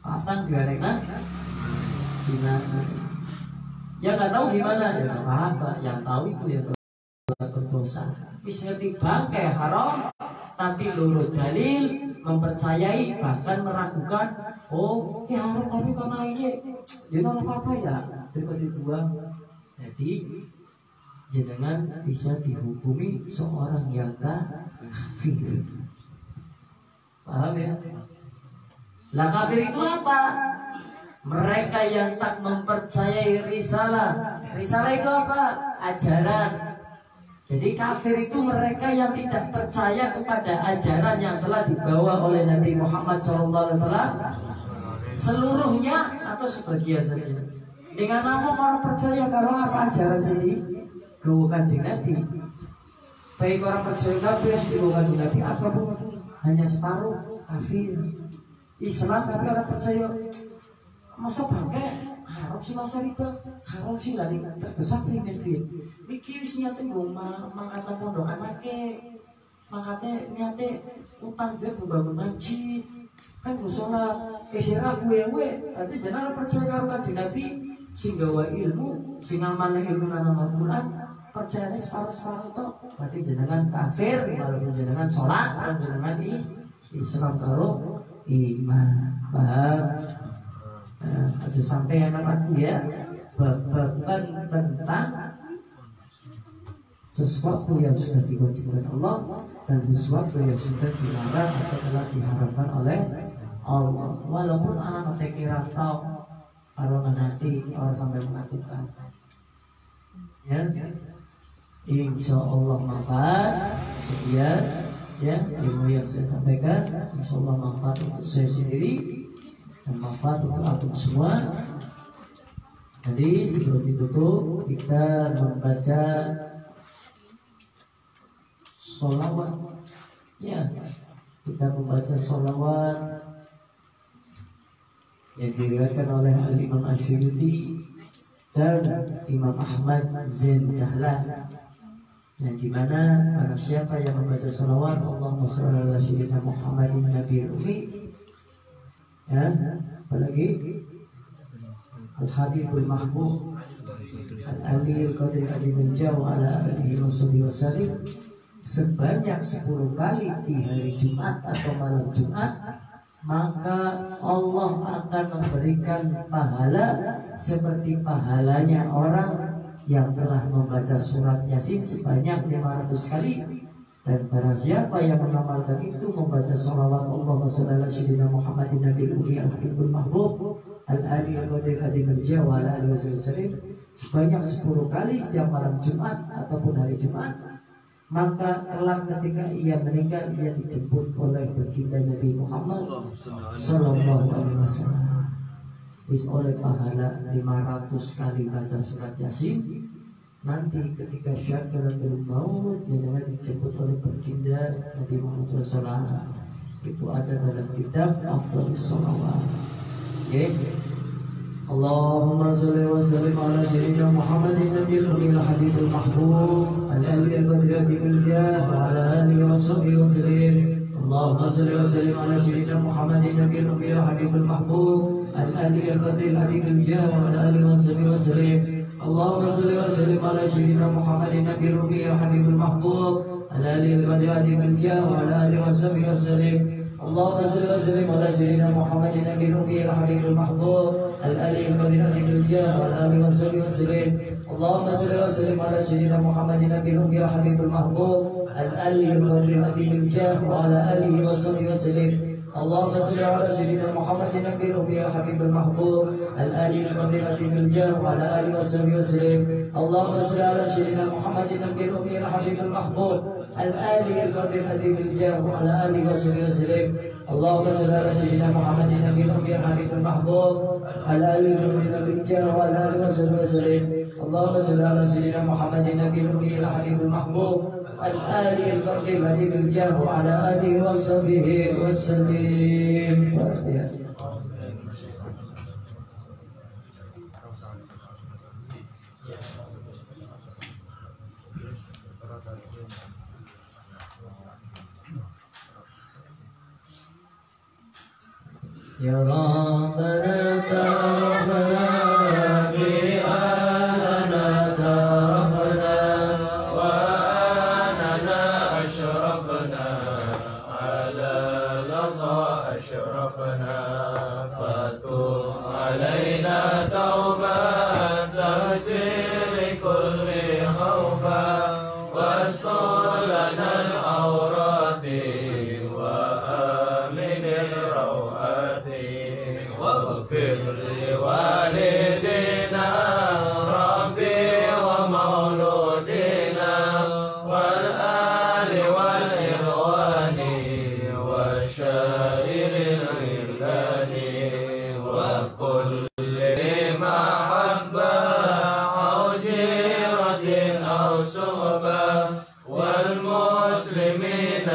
Patang gorengan sinar. Ya nggak tahu gimana ya apa. Yang tahu itu ya telah berdosa. Bisa dibangkai haram, tapi lurut dalil mempercayai bahkan meragukan. Oh, ki haram tapi karena ini dia tahu apa ya? Daripada dibuang. Jadi jenengan bisa dihukumi seorang yang kafir. Paham ya? Lah kafir itu apa? Mereka yang tak mempercayai risalah. Risalah itu apa? Ajaran. Jadi kafir itu mereka yang tidak percaya kepada ajaran yang telah dibawa oleh Nabi Muhammad SAW. Seluruhnya atau sebagian saja. Dengan nama orang percaya kalau apa ajaran sini? Gawa Kanjeng Nabi. Baik orang percaya kafir gawa Kanjeng Nabi ataupun hanya separuh kafir. Islam tapi orang percaya masa bangke haram sih masa riba haram sih lah terdesak pengen duit mikir sih nyata gue mangkatan pondok anaknya mangkatnya nyata utang gue membangun masjid kan gue sholat kesirah gue nanti jangan percaya karo Kanjeng Nabi sing gawa ilmu sing amalnya ilmu nang Al-Quran percayanya separuh itu berarti jenengan kafir walaupun jenengan sholat walaupun jenengan Islam karo iman. Paham? Aja sampai anak aku ya babakan tentang sesuatu yang sudah diwajibkan Allah dan sesuatu yang sudah dilarang atau telah diharamkan oleh Allah. Walaupun anak kira tahu kalau nanti orang sampai melakukan ya insya Allah manfaat sekian ya ilmu yang saya sampaikan insya Allah manfaat untuk saya sendiri dan manfaat untuk antum semua. Jadi sebelum ditutup kita membaca sholawat ya kita membaca sholawat yang diriwayatkan oleh Al-Imam Asy'uti dan Imam Ahmad Zain Dahlan yang dimana barang siapa yang membaca sholawat Allahumma sholli ala sayyidina Muhammadin nabiyil ummi ya apalagi Al-Habibul Mahbub Al-Aliyul Qadir Adimul Jawa ala alihi wasallam sebanyak 10 kali di hari Jumat atau malam Jumat maka Allah akan memberikan pahala seperti pahalanya orang yang telah membaca surat Yasin sebanyak 500 kali dan barang siapa yang mengamalkan itu membaca sholawat Allahumma sholli ala sayyidina Muhammadin nabiyil ummi al-habibul mahbub al-aliyil qadir adimul jawa ala alihi wasallam sebanyak 10 kali setiap malam Jumat ataupun hari Jumat maka kelak ketika ia meninggal ia dijemput oleh baginda Nabi Muhammad sallallahu alaihi wasallam wis oleh pahala 500 kali baca surat Yasin nanti ketika syakaratul maut yang dijemput oleh baginda Nabi Muhammad SAW itu ada dalam kitab Afdhalus Sholawat. Okay. Allahumma sholli wa sallim ala sayyidina Muhammadin nabiyil ummi al-habibul mahbub al-aliyil qadir jah wa ala alihi wa sahbihi wa sallim. Allahumma sholli wa sallim ala sayyidina Muhammadin nabiyil ummi al-habibul mahbub al-aliyil qadir jah wa ala alihi wa sahbihi wa sallim. Allahumma sholli wa sallim ala sayyidina Muhammadin nabiyil ummi al-habibul mahbub al-aliyil qadir jah wa ala alihi wa sahbihi wa sallim. Allahumma sholli wa sallim ala sayyidina Muhammadin nabiyil ummi al-habibul mahbub al-aliyil qadir jah wa ala alihi wa sahbihi wa sallim. Allahumma sholli wa sallim ala sayyidina Muhammadin nabiyil ummi al-habibul mahbub al-aliyil qadir jah wa ala alihi wa sahbihi wa sallim. اللهم صل على سيدنا محمد النبي الأمي الحبيب المحبوب الآلي القدير بالجاه وعلى آله وصحبه وسلم. اللهم صل على سيدنا محمد النبي الأمي الحبيب المحبوب الآلي القدر الأديب الجاه وعلى آله وصحبه وسلم. اللهم صل على سيدنا محمد النبي الأمي الحبيب المحبوب على آله النبي الجاه وعلى آله وصحبه وسلم. اللهم صل على سيدنا محمد النبي الأمي الحبيب المحبوب الآلي القدر الأديب الجاه وعلى آله وصحبه وسلم. فاتحة. يا ربنا تعرفنا بأننا تعرفنا وأننا أشرفنا على لظى أشرفنا فتوب علينا توبة تغسل كل خوفا واستر لنا العورات وآمن الروعات واغفر لوالدينا ربي ومولودينا والآل والإخوان والشائر الغلان وكل محبة أو جيرة أو صحبة والمسلمين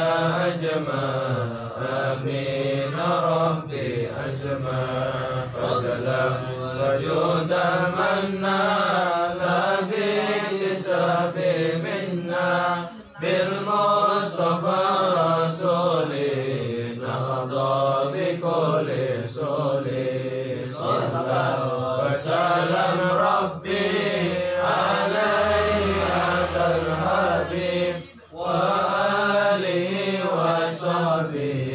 أجمعين آمين ربي أسمى فضلا وجودا منا لا باكتساب منا بالمصطفى رسولي نقضى بكل سولي صلى وسلم ربي عليه أتى الحبيب وآله وصحبه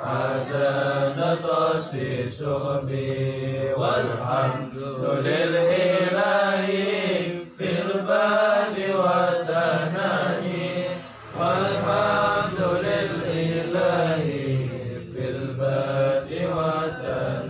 عدد تأسيس صحبي والحمد لله في البال والتناهي والحمد لله في البال والتناهي